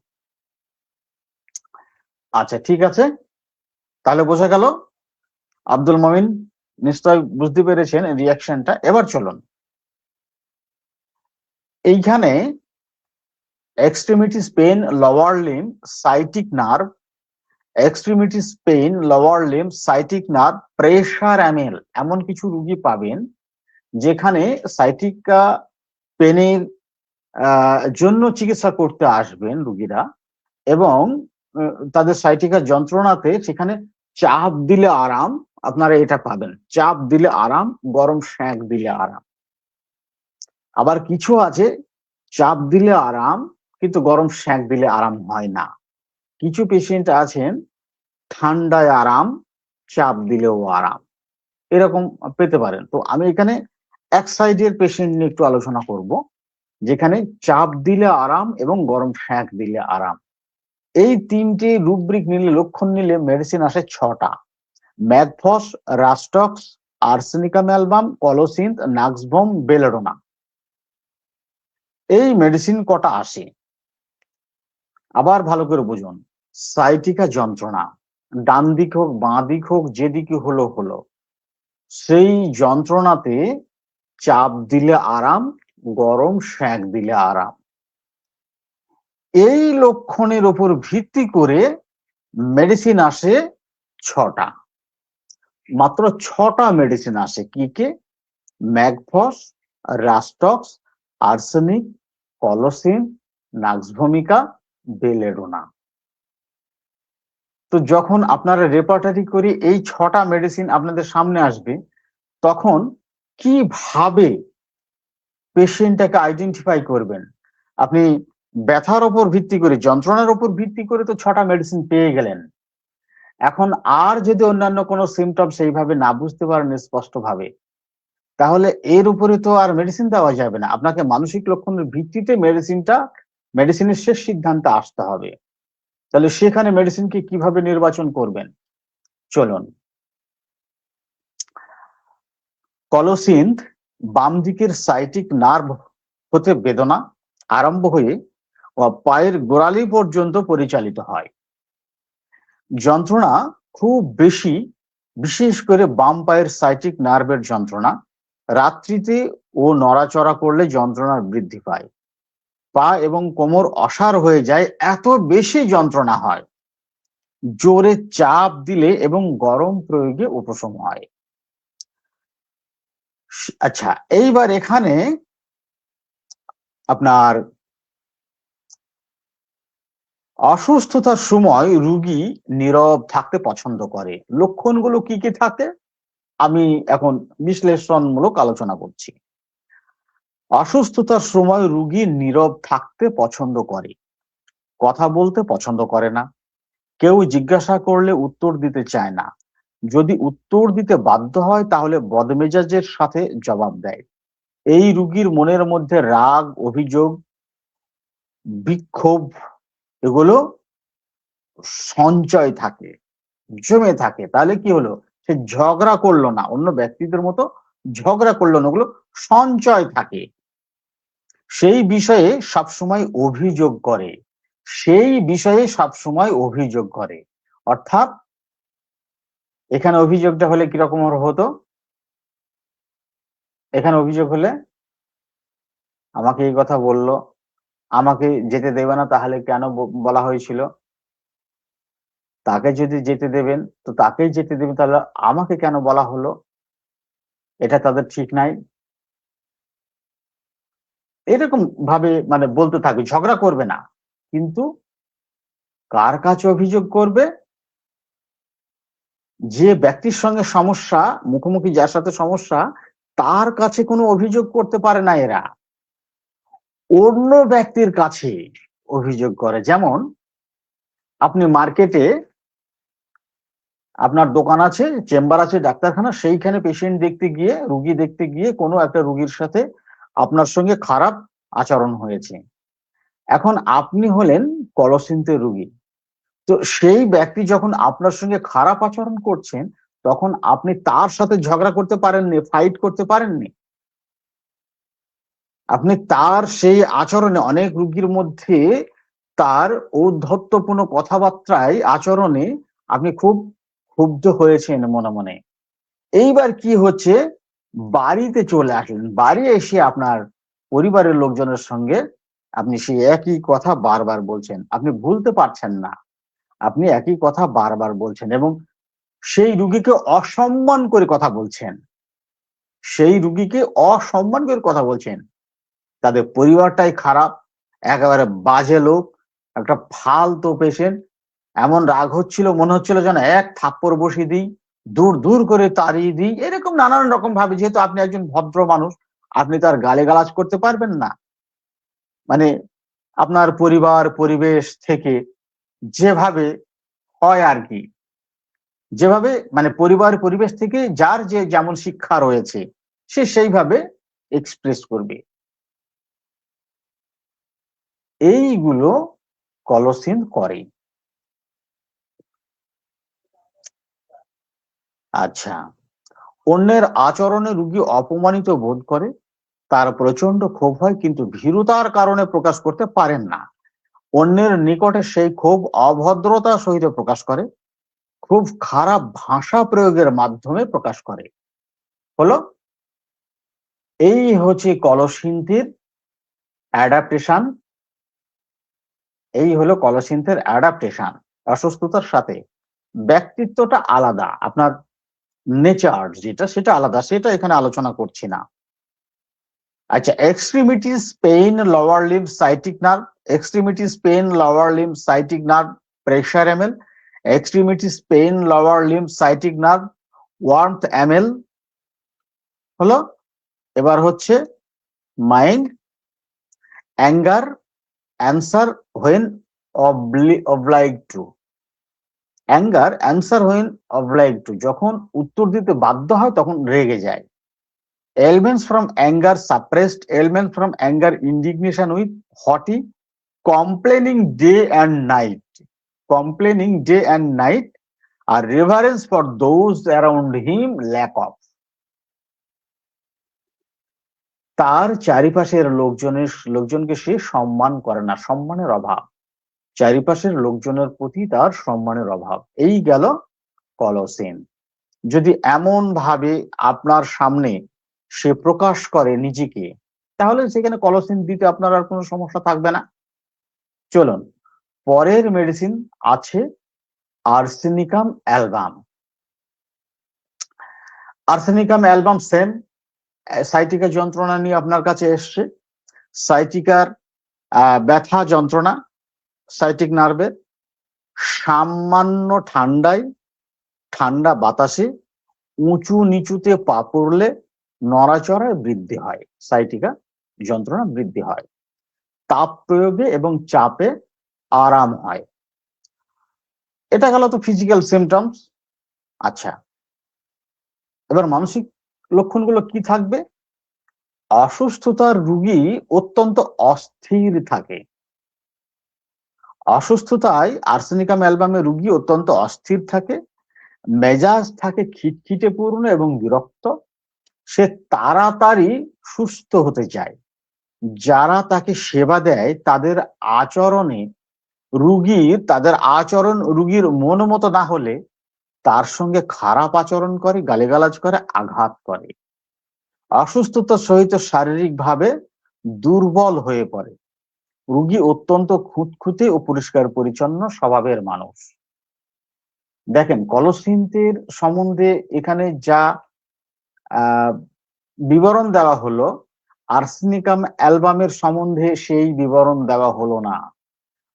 আচ্ছা, ঠিক আছে, তাহলে বোঝা গেল। আব্দুল মমিন নিশ্চয় বুঝতে পেরেছেন রিয়াকশনটা। এবার চলুন, এইখানে extremities pain, lower limb, sciatic nerve, extremities pain, lower limb, sciatic nerve, pressure amel, এমন কিছু রুগী পাবেন যেখানে সাইটিকা পেনের জন্য চিকিৎসা করতে আসবেন রুগীরা, এবং তাদের সাইটিকা যন্ত্রণাতে সেখানে চাপ দিলে আরাম, আপনারা এটা পাবেন। চাপ দিলে আরাম, গরম সেঁক দিলে আরাম। আবার কিছু আছে চাপ দিলে আরাম কিন্তু গরম সেঁক দিলে আরাম হয় না। কিছু পেশেন্ট আছেন ঠান্ডায় আরাম, চাপ দিলেও আরাম, এরকম পেতে পারেন। তো আমি এখানে এক সাইডের পেশেন্ট নিয়ে একটু আলোচনা করব, যেখানে চাপ দিলে আরাম এবং গরম সেঁক দিলে আরাম। এই তিনটি রুব্রিক নিলে, লক্ষণ নিলে মেডিসিন আসে 6টা: ম্যাগফস, রাস্টক্স, আর্সেনিকাম অ্যালবাম, কলোসিন্থ, নাক্সভোম, বেলেডোনা। এই মেডিসিন কটা আসে আবার ভালো করে বুঝুন। সাইটিকা যন্ত্রণা, ডান দিক হোক বাঁ দিক হোক যেদিকে হলো, সেই যন্ত্রণাতে চাপ দিলে আরাম, গরম সেঁক দিলে আরাম। এই লক্ষণের উপর ভিত্তি করে মেডিসিন আসে 6টা, মাত্র 6টা মেডিসিন আসে। কি কে? ম্যাগফস, রাস্টক্স, আর্সেনিক, কলোসিন, নাক্সভোমিকা, বেলেডোনা। তো যখন আপনারা রেপার্টারি করে এই 6টা মেডিসিন আপনাদের সামনে আসবে, তখন কিভাবে পেশেন্টটাকে আইডেন্টিফাই করবেন? আপনি ব্যথার উপর ভিত্তি করে, যন্ত্রণার উপর ভিত্তি করে তো 6টা মেডিসিন পেয়ে গেলেন। এখন আর যদি অন্যান্য কোনো সিমটম সেইভাবে না বুঝতে পারেন স্পষ্টভাবে, তাহলে এর উপরে তো আর মেডিসিন দেওয়া যাবে না। আপনাকে মানসিক লক্ষণের ভিত্তিতে মেডিসিনের শেষ সিদ্ধান্তে আসতে হবে। তাহলে সেখানে মেডিসিনকে কিভাবে নির্বাচন করবেন? চলুন। কলোসিন্থ বাম দিকের সাইটিক নার্ভ হতে বেদনা আরম্ভ হয়ে পায়ের গোড়ালি পর্যন্ত পরিচালিত হয়। যন্ত্রণা খুব বেশি, বিশেষ করে বাম পায়ের সাইটিক নার্ভের যন্ত্রণা। রাত্রিতে ও নড়াচড়া করলে যন্ত্রণার বৃদ্ধি পায়। পা এবং কোমর অসাড় হয়ে যায়, এত বেশি যন্ত্রণা হয়। জোরে চাপ দিলে এবং গরম প্রয়োগে উপশম হয়। আচ্ছা, এইবার এখানে আপনার অসুস্থতার সময় রুগী নীরব থাকতে পছন্দ করে। লক্ষণগুলো কি কি থাকে আমি এখন বিশ্লেষণমূলক আলোচনা করছি। অসুস্থতার সময় রুগী নীরব থাকতে পছন্দ করে, কথা বলতে পছন্দ করে না, কেউ জিজ্ঞাসা করলে উত্তর দিতে চায় না, যদি উত্তর দিতে বাধ্য হয় তাহলে বদমেজাজের সাথে জবাব দেয়। এই রুগীর মনের মধ্যে রাগ, অভিযোগ, বিক্ষোভ এগুলো সঞ্চয় থাকে, জমে থাকে। তাহলে কি হলো? সে ঝগড়া করলো না, অন্য ব্যক্তিদের মতো ঝগড়া করলো না, ওগুলো সঞ্চয় থাকে। সেই বিষয়ে সবসময় অভিযোগ করে, সেই বিষয়ে সবসময় অভিযোগ করে। অর্থাৎ এখানে অভিযোগটা হলে কিরকম হতো? এখানে অভিযোগ হলে আমাকে এই কথা বললো, আমাকে যেতে দেবে না, তাহলে কেন বলা হয়েছিল? তাকে যদি যেতে দেবেন তো তাকেই যেতে দেবেন, তাহলে আমাকে কেন বলা হলো? এটা তাদের ঠিক নাই। এরকম ভাবে মানে বলতে থাকবে, ঝগড়া করবে না, কিন্তু কার কাছে অভিযোগ করবে? যে ব্যক্তির সঙ্গে সমস্যা, মুখোমুখি যার সাথে সমস্যা, তার কাছে কোনো অভিযোগ করতে পারে না এরা, অন্য ব্যক্তির কাছে অভিযোগ করে। যেমন আপনি মার্কেটে, আপনার দোকান আছে, চেম্বার আছে, ডাক্তারখানা, সেইখানে পেশেন্ট দেখতে গিয়ে, রুগী দেখতে গিয়ে কোনো একটা রুগীর সাথে আপনার সঙ্গে খারাপ আচরণ হয়েছে। এখন আপনি হলেন কলসিন্থের রুগী, তো সেই ব্যক্তি যখন আপনার সঙ্গে খারাপ আচরণ করছেন, তখন আপনি তার সাথে ঝগড়া করতে পারেননি, ফাইট করতে পারেননি। আপনি তার সেই আচরণে, অনেক রুগীর মধ্যে তার ঔদ্ধত্যপূর্ণ কথাবার্তায়, আচরণে আপনি খুব ক্ষুব্ধ হয়েছেন মনে মনে। এইবার কি হচ্ছে? বাড়িতে চলে আসলেন, বাড়ি এসে আপনার পরিবারের লোকজনের সঙ্গে আপনি সেই একই কথা বারবার বলছেন, আপনি ভুলতে পারছেন না, আপনি একই কথা বারবার বলছেন এবং সেই রুগীকে অসম্মান করে কথা বলছেন, সেই রুগীকে অসম্মান করে কথা বলছেন। তাদের পরিবারটাই খারাপ, একেবারে বাজে লোক, একটা ফালতু পেশেন্ট। এমন রাগ হচ্ছিল, মনে হচ্ছিল যেন এক থাপ্পড় বসিয়ে দিই, দূর দূর করে তাড়িয়ে দিই। এরকম নানান রকম ভাবে, যেহেতু আপনি একজন ভদ্র মানুষ, আপনি তার গালিগালাজ করতে পারবেন না। মানে আপনার পরিবার পরিবেশ থেকে যেভাবে হয় আর কি, যেভাবে মানে পরিবার পরিবেশ থেকে যার যে যেমন শিক্ষা রয়েছে সে সেইভাবে এক্সপ্রেস করবে। এইগুলো কলসিন করে। আচ্ছা, অন্যের আচরণে রোগী অপমানিত বোধ করে, তার প্রচন্ড ক্ষোভ হয়, কিন্তু ভীরুতার কারণে প্রকাশ করতে পারেন না। অন্যের নিকটে সেই ক্ষোভ অভদ্রতার সহিত প্রকাশ করে, খুব খারাপ ভাষা প্রয়োগের মাধ্যমে প্রকাশ করে। হলো, এই হচ্ছে কলসিন্থের অ্যাডাপ্টেশন। এই হলো কলসিন্থের অ্যাডাপ্টেশন। অসুস্থতার সাথে ব্যক্তিত্বটা আলাদা, আপনার নেচার যেটা সেটা আলাদা, সেটা এখানে আলোচনা করছি না। আচ্ছা, extremities pain lower limb sciatic nerve, extremities pain lower limb sciatic nerve pressure amel, extremities pain lower limb sciatic nerve warmth amel. হলো, এবার হচ্ছে mind, anger, answer when obliged to. Anger, answer when obliged to, যখন উত্তর দিতে বাধ্য হয় তখন রেগে যায়। Ailments from anger suppressed, ailments from anger indignation with haughty, complaining day and night, complaining day and night, R reverence for those around him lack of। তার চারিপাশের লোকজনকে সে সম্মান করে না, সম্মানের অভাব, চারিপাশের লোকজনের প্রতি তার সম্মানের অভাব। এই গেল কলসিন। যদি এমন ভাবে আপনার সামনে সে প্রকাশ করে নিজেকে, তাহলে সেখানে কলসিন দিতে আপনার আর কোনো সমস্যা থাকবে না। চলুন, পরের মেডিসিন আছে arsenicum album. Arsenicum album same, sciatica যন্ত্রণা নিয়ে আপনার কাছে এসছে। সাইটিকার ব্যথা যন্ত্রণা, সাইটিক নার্ভের সামান্য ঠান্ডা বাতাসে উঁচু নিচুতে পা পড়লে নড়াচড়ায় বৃদ্ধি হয়, সাইটিকা যন্ত্রণা বৃদ্ধি হয়। তাপ প্রয়োগে এবং চাপে আরাম হয়। এটা গেল তো ফিজিক্যাল সিমটমস। আচ্ছা, এবার মানসিক লক্ষণগুলো কি থাকবে? অসুস্থতার রোগী অত্যন্ত অস্থির থাকে। অসুস্থতায় আর্সেনিকাম অ্যালবামে রোগী অত্যন্ত অস্থির থাকে, মেজাজ থাকে খিটখিটে পূর্ণ এবং বিরক্ত। সে তাড়াতাড়ি সুস্থ হতে চায়। যারা তাকে সেবা দেয় তাদের আচরণ রোগীর মন মতো না হলে তার সঙ্গে খারাপ আচরণ করে, গালিগালাজ করে, আঘাত করে। অসুস্থতার সহিত শারীরিকভাবে দুর্বল হয়ে পড়ে। রোগী অত্যন্ত খুঁতখুঁতে ও পরিষ্কার পরিচ্ছন্ন স্বভাবের মানুষ। দেখেন, কলসিন্থের সম্বন্ধে এখানে যা বিবরণ দেওয়া হলো, আর্সেনিকাম অ্যালবামের সম্বন্ধে সেই বিবরণ দেওয়া হলো না।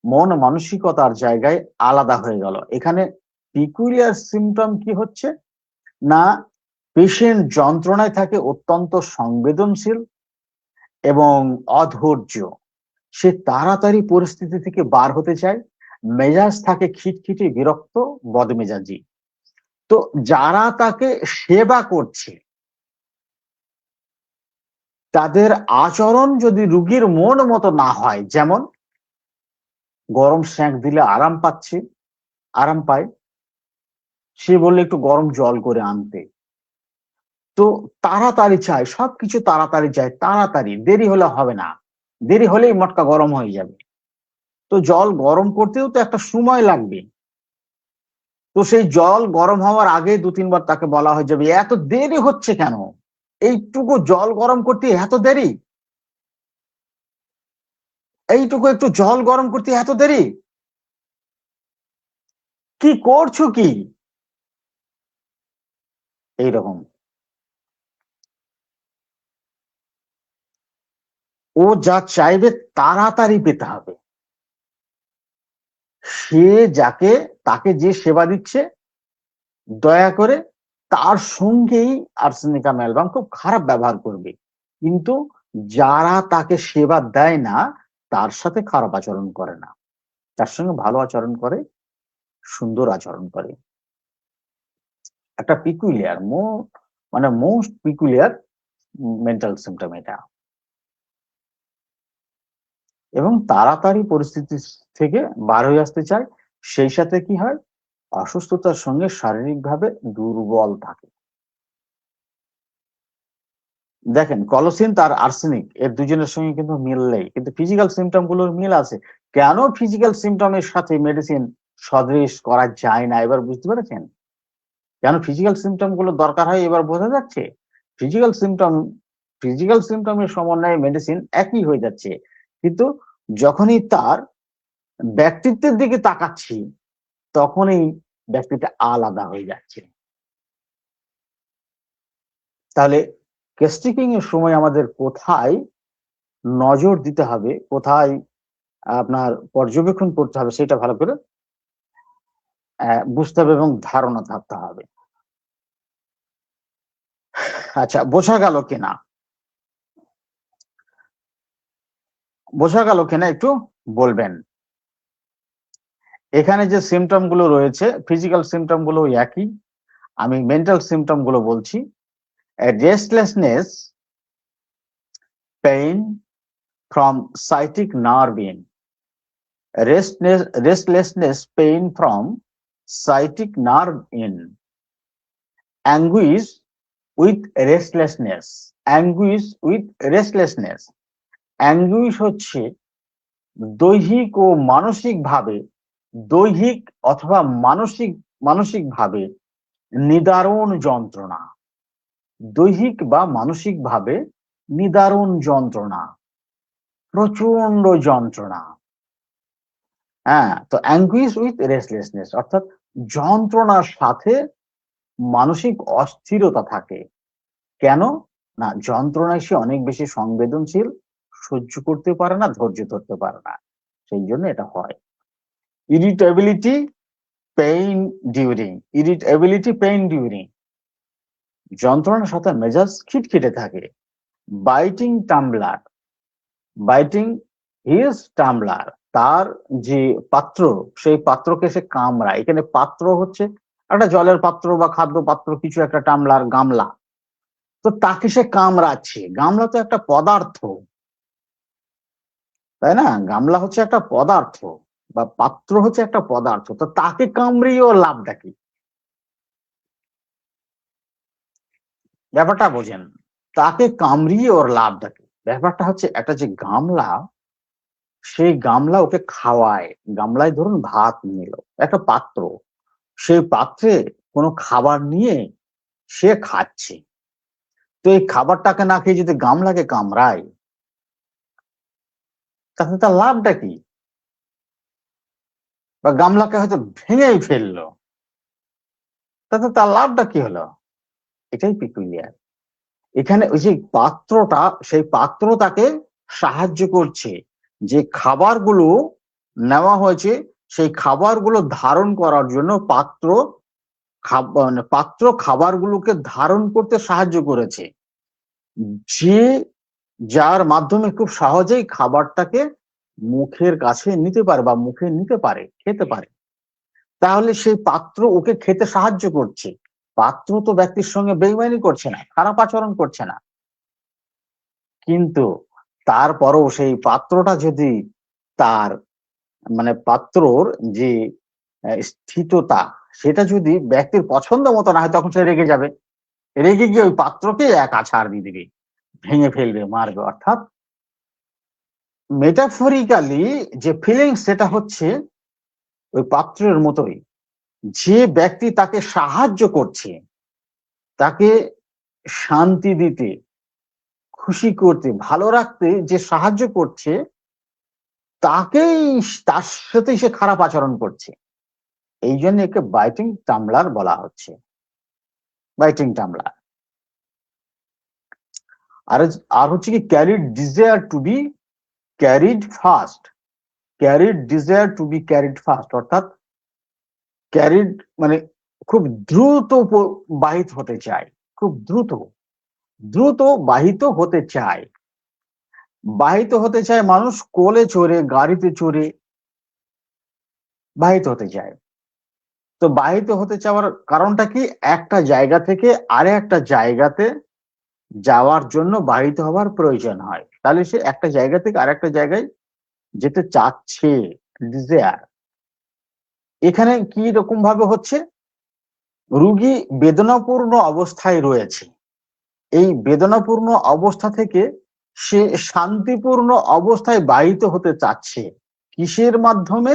মন মানসিকতার জায়গায় আলাদা হয়ে গেল। এখানে পিকুলিয়ার সিমটম কি হচ্ছে না, পেশেন্ট যন্ত্রণায় থাকে অত্যন্ত সংবেদনশীল এবং অধৈর্য। সে তাড়াতাড়ি পরিস্থিতি থেকে বার হতে চায়, মেজাজ থাকে খিটখিটে, বিরক্ত, বদমেজাজি। তো যারা তাকে সেবা করছে তাদের আচরণ যদি রোগীর মন মতো না হয়, যেমন গরম সেঁক দিলে আরাম পায়, সে বললে একটু গরম জল করে আনতে, তো তাড়াতাড়ি চায়, সবকিছু তাড়াতাড়ি চায়, তাড়াতাড়ি, দেরি হলে হবে না, দেরি হলেই মটকা গরম হয়ে যাবে। তো জল গরম করতেও তো একটা সময় লাগবে। তো সেই জল গরম হওয়ার আগে 2-3 বার তাকে বলা হয়ে যাবে, এত দেরি হচ্ছে কেন, এইটুকু জল গরম করতে এত দেরি, এইটুকু একটু জল গরম করতে এত দেরি, কি করছো কি? এইরকম। ও যা চাইবে তাড়াতাড়ি পেতে হবে। সে তাকে যে সেবা দিচ্ছে, দয়া করে তার সঙ্গেই আর্সেনিকা ম্যালবাম খুব খারাপ ব্যবহার করবে, কিন্তু যারা তাকে সেবা দেয় না তার সাথে খারাপ আচরণ করে না, তার সঙ্গে ভালো আচরণ করে, সুন্দর আচরণ করে। একটা পিকুলিয়ার মানে মোস্ট পিকুলিয়ার মেন্টাল সিমটম এটা। এবং তাড়াতাড়ি পরিস্থিতি থেকে বার হয়ে আসতে চায়, সেই সাথে কি হয়, অসুস্থতার সঙ্গে শারীরিকভাবে দুর্বল থাকে। দেখেন, কলোসিন তার আর্সেনিক এর দুজনের সঙ্গে কিন্তু মিল নেই, কিন্তু ফিজিক্যাল সিমটম গুলোর মিল আছে। কেন ফিজিক্যাল সিমটমের সাথে মেডিসিন সদৃশ করা যায় না, এবার বুঝতে পেরেছেন? কেন ফিজিক্যাল সিমটম গুলো দরকার হয়, এবার বোঝা যাচ্ছে। ফিজিক্যাল সিমটম ফিজিক্যাল সিমটমের সমন্বয়ে মেডিসিন একই হয়ে যাচ্ছে, কিন্তু যখনই তার ব্যক্তিত্বের দিকে তাকাচ্ছি তখনই ব্যক্তিটা আলাদা হয়ে যাচ্ছে। তাহলে কেস্টিকিং এর সময় আমাদের কোথায় নজর দিতে হবে, কোথায় আপনার পর্যবেক্ষণ করতে হবে, সেটা ভালো করে বুঝতে হবে এবং ধারণা থাকতে হবে। আচ্ছা, বোঝা গেল কিনা একটু বলবেন। এখানে যে সিমটম গুলো রয়েছে, ফিজিক্যাল সিমটম গুলো একই, আমি মেন্টাল সিমটম গুলো বলছি। Restlessness, pain from sciatic nerve in, restlessness, pain from sciatic nerve in, anguish with restlessness, anguish with restlessness, anguish হচ্ছে দৈহিক ও মানসিক ভাবে, দৈহিক অথবা মানসিক ভাবে নিদারুণ যন্ত্রণা, দৈহিক বা মানসিক ভাবে নিদারুণ যন্ত্রণা, প্রচন্ড যন্ত্রণা। হ্যাঁ, তো অ্যাঙ্গুইশ উইথ রেস্টলেসনেস অর্থাৎ যন্ত্রণার সাথে মানসিক অস্থিরতা থাকে। কেন না, যন্ত্রণায় সে অনেক বেশি সংবেদনশীল, সহ্য করতে পারে না, ধৈর্য ধরতে পারে না, সেই জন্য এটা হয়। ইরিটেবিলিটি, পেইন ডিউরিং, যন্ত্রণার সাথে মেজাজ খিটখিটে থাকে। Biting tumbler, biting his tumbler, তার যে পাত্র, সেই পাত্রকে সে কামড়ায়। এখানে পাত্র হচ্ছে একটা জলের পাত্র বা খাদ্য পাত্র, কিছু একটা, টাম্বলার গামলা, তো তাকে সে কামড়াচ্ছে। গামলা তো একটা পদার্থ, তাই না? গামলা হচ্ছে একটা পদার্থ বা পাত্র হচ্ছে একটা পদার্থ, তো তাকে কামড়িয়ে ওর লাভটা কি? ব্যাপারটা বোঝেন, তাকে কামড়িয়ে ওর লাভটা কি? ব্যাপারটা হচ্ছে একটা যে গামলা, সেই গামলা ওকে খাওয়ায়। গামলায় ধরুন ভাত নিল, একটা পাত্র, সেই পাত্রে কোনো খাবার নিয়ে সে খাচ্ছে, তো এই খাবারটাকে না খেয়ে যদি গামলাকে কামড়ায়, তাতে তার লাভটা কি? বা গামলাকে হয়তো ভেঙেই ফেললো, তাতে তার লাভটা কি হলো? এটাই পিকুলিয়ার। এখানে ওই যে পাত্রটা, সেই পাত্র তাকে সাহায্য করছে, যে খাবারগুলো নেওয়া হয়েছে সেই খাবারগুলো ধারণ করার জন্য পাত্র খাবারগুলোকে ধারণ করতে সাহায্য করেছে, যে যার মাধ্যমে খুব সহজেই খাবারটাকে মুখের কাছে নিতে পারে বা মুখে নিতে পারে, খেতে পারে। তাহলে সেই পাত্র ওকে খেতে সাহায্য করছে। পাত্র তো ব্যক্তির সঙ্গে বেইমানি করছে না, খারাপ আচরণ করছে না, কিন্তু তারপরও সেই পাত্রটা যদি তার মানে পাত্রর যে স্থিততা, সেটা যদি ব্যক্তির পছন্দ মতো না হয়, তখন সে রেগে যাবে, রেগে গিয়ে ওই পাত্রকে এক আছাড় দিয়ে দিবে, ভেঙে ফেলবে, মারবে। অর্থাৎ মেটাফরিক্যালি যে ফিলিংস, সেটা হচ্ছে ওই পাত্রের মতোই। যে ব্যক্তি তাকে সাহায্য করছে, তাকে শান্তি দিতে, খুশি করতে, ভালো রাখতে যে সাহায্য করছে, তাকেই, তার সাথেই সে খারাপ আচরণ করছে। এই জন্য একে বাইটিং টাম্বলার বলা হচ্ছে, বাইটিং টাম্বলার। আর আর হচ্ছে কি carried desire to be carried fast. Carried desire to be carried fast, অর্থাৎ ক্যারিড মানে খুব দ্রুত বাহিত হতে চায়, খুব দ্রুত দ্রুত বাহিত হতে চায়। বাহিত হতে চায় মানুষ কোলে চড়ে, গাড়িতে চড়ে বাহিত হতে চায়। তো বাহিত হতে চাওয়ার কারণটা কি? একটা জায়গা থেকে আরে একটা জায়গাতে যাওয়ার জন্য বাহিত হওয়ার প্রয়োজন হয়। তাহলে সে একটা জায়গা থেকে আরেকটা জায়গায় যেতে চাচ্ছে, ডিজায়ার। এখানে কি রকম ভাবে হচ্ছে? রুগী বেদনাপূর্ণ অবস্থায় রয়েছে, এই বেদনাপূর্ণ অবস্থা থেকে সে শান্তিপূর্ণ অবস্থায় বাহিত হতে চাচ্ছে। কিসের মাধ্যমে?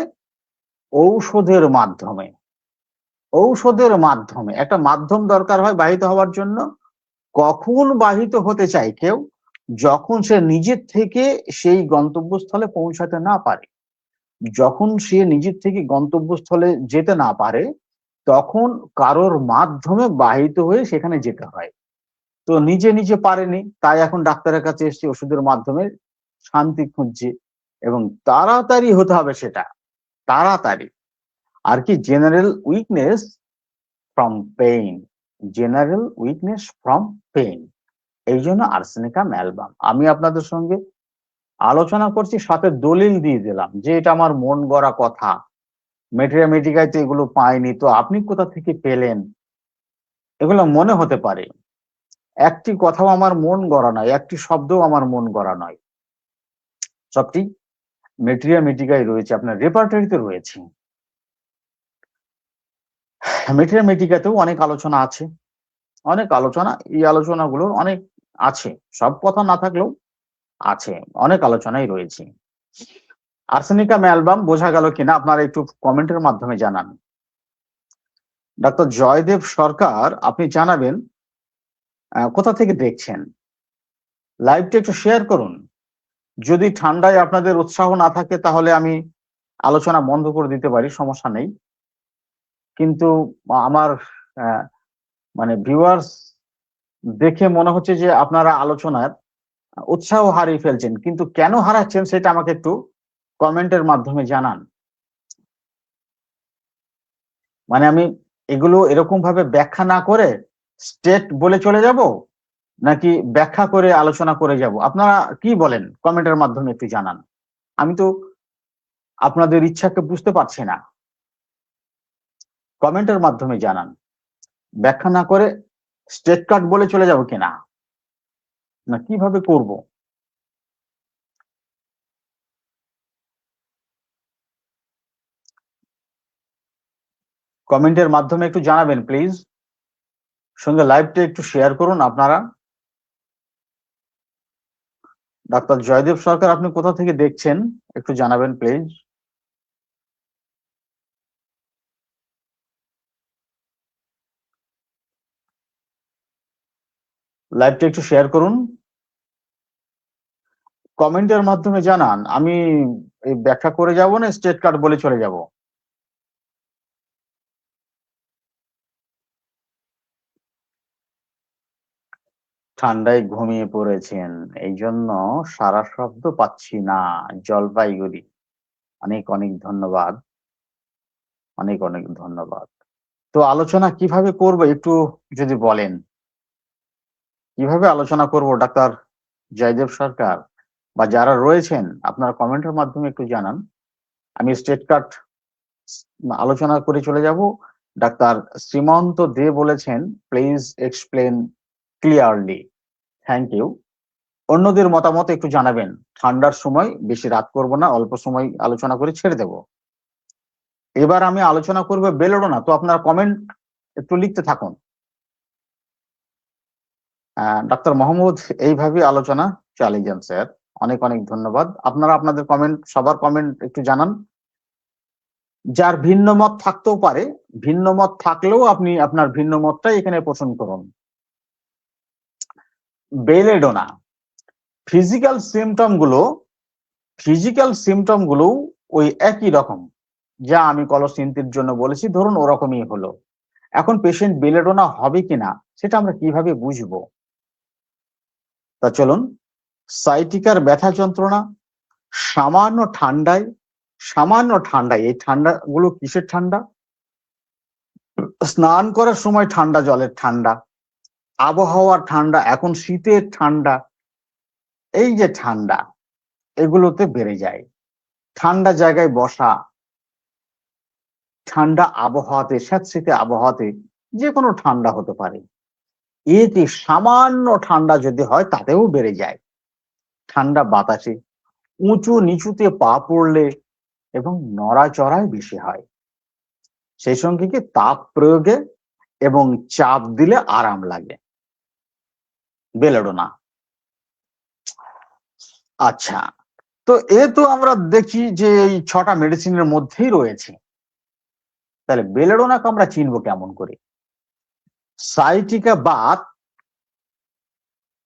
ঔষধের মাধ্যমে। ঔষধের মাধ্যমে একটা মাধ্যম দরকার হয় বাহিত হওয়ার জন্য। কখন বাহিত হতে চায় কেউ? যখন সে নিজের থেকে সেই গন্তব্যস্থলে পৌঁছাতে না পারে। যখন সে নিজের থেকে গন্তব্যস্থলে যেতে না পারে, তখন কারোর মাধ্যমে বাহিত হয়ে সেখানে যেতে হয়। তো নিজে নিজে পারেনি, তাই এখন ডাক্তারের কাছে এসছে, ওষুধের মাধ্যমে শান্তি খুঁজছে। এবং তাড়াতাড়ি হতে হবে সেটা, তাড়াতাড়ি। আর কি? General weakness from pain. General weakness from pain. এই জন্য আর্সেনিকা ম্যালবাম আমি আপনাদের সঙ্গে আলোচনা করছি, সাথে দলিল দিয়ে দিলাম যে এটা আমার মন গড়া কথা। মেটেরিয়া মেডিকায় তো এগুলো পাইনি, তো আপনি কোথা থেকে পেলেন? এগুলো মনে হতে পারে। একটি কথাও আমার মন গড়া নয়, একটি শব্দও আমার মন গড়া নয়, সবটি মেটেরিয়া মেডিকায় রয়েছে, আপনার রেপার্টরিতে রয়েছে। মেটেরিয়া মেডিকাতেও অনেক আলোচনা আছে, অনেক আলোচনা। এই আলোচনাগুলোর অনেক আছে, সব কথা না থাকলেও আছে, অনেক আলোচনাই রয়েছে। আর্সেনিকা ম্যালবাম বোঝা গেল কিনা আপনারা একটু কমেন্টের মাধ্যমে জানান। ডাক্তার জয়দেব সরকার আপনি জানাবেন কোথা থেকে দেখছেন। লাইভটা একটু শেয়ার করুন। যদি ঠান্ডায় আপনাদের উৎসাহ না থাকে তাহলে আমি আলোচনা বন্ধ করে দিতে পারি, সমস্যা নেই। কিন্তু আমার মানে ভিউয়ার্স দেখে মনে হচ্ছে যে আপনারা আলোচনার উৎসাহ হারিয়ে ফেলছেন, কিন্তু কেন হারাচ্ছেন সেটা আমাকে একটু কমেন্টের মাধ্যমে জানান। মানে আমি এগুলো এরকম ভাবে ব্যাখ্যা না করে স্টেট বলে চলে যাব, নাকি ব্যাখ্যা করে আলোচনা করে যাব? আপনারা কি বলেন? কমেন্টের মাধ্যমে একটু জানান। আমি তো আপনাদের ইচ্ছাকে বুঝতে পারছি না, কমেন্টের মাধ্যমে জানান। ব্যাখ্যা না করে স্টেট কার্ড বলে চলে যাব কিনা, না কিভাবে করব? কমেন্টের মাধ্যমে একটু জানাবেন প্লিজ। সঙ্গে লাইভটা একটু শেয়ার করুন আপনারা। ডাক্তার জয়দেব সরকার আপনি কোথা থেকে দেখছেন একটু জানাবেন প্লিজ। লাইভটা একটু শেয়ার করুন, কমেন্টের মাধ্যমে জানান। আমি এই ব্যাখ্যা করে যাব না স্টেট কার্ড বলে চলে যাব? ঠান্ডায় ঘুমিয়ে পড়েছেন, এই জন্য সারা শব্দ পাচ্ছি না। জলপাইগুড়ি, অনেক অনেক ধন্যবাদ, অনেক অনেক ধন্যবাদ। তো আলোচনা কিভাবে করব একটু যদি বলেন, কিভাবে আলোচনা করব ডাক্তার জয়দেব সরকার, বা যারা রয়েছেন আপনারা কমেন্টের মাধ্যমে একটু জানান। আমি স্টেট কার্ড আলোচনা করে চলে যাব। ডাক্তার শ্রীমন্ত দে বলেছেন please explain clearly. Thank you. অন্যদের মতামত একটু জানাবেন। ঠান্ডার সময় বেশি রাত করব না, অল্প সময় আলোচনা করে ছেড়ে দেব। এবার আমি আলোচনা করব বেলোডোনা, তো আপনারা কমেন্ট একটু লিখতে থাকুন। ডাক্তার মোহাম্মদ এইভাবে আলোচনা চালিয়ে যান স্যার, অনেক অনেক ধন্যবাদ। আপনারা আপনাদের কমেন্ট, সবার কমেন্ট একটু জানান। যার ভিন্ন মত থাকতেও পারে, ভিন্ন মত থাকলেও আপনি আপনার ভিন্ন মতটাই এখানে পোষণ করুন। বেলেডোনা ফিজিক্যাল সিমটম গুলো ওই একই রকম, যা আমি কলসিন্থির জন্য বলেছি, ধরুন ওরকমই হলো। এখন পেশেন্ট বেলেডোনা হবে কিনা সেটা আমরা কিভাবে বুঝবো? তা চলুন, সাইটিকার ব্যথা যন্ত্রণা সামান্য ঠান্ডায়, এই ঠান্ডা গুলো কিসের ঠান্ডা? স্নান করার সময় ঠান্ডা জলের ঠান্ডা, আবহাওয়ার ঠান্ডা, এখন শীতের ঠান্ডা, এই যে ঠান্ডা এগুলোতে বেড়ে যায়। ঠান্ডা জায়গায় বসা, ঠান্ডা আবহাওয়াতে, স্যাঁতসেঁতে আবহাওয়াতে, যে কোনো ঠান্ডা হতে পারে, এতে সামান্য ঠান্ডা যদি হয় তাতেও বেড়ে যায়। ঠান্ডা বাতাসে উঁচু নিচুতে পা পড়লে এবং নড়াচড়ায় বেশি হয়। সেই সঙ্গে কি তাপ প্রয়োগে এবং চাপ দিলে আরাম লাগে। বেলেডোনা। আচ্ছা, তো এ তো আমরা দেখি যে এই 6টা মেডিসিনের মধ্যেই রয়েছে। তাহলে বেলেডোনাকে আমরা চিনবো কেমন করে? সাইটিকা বাত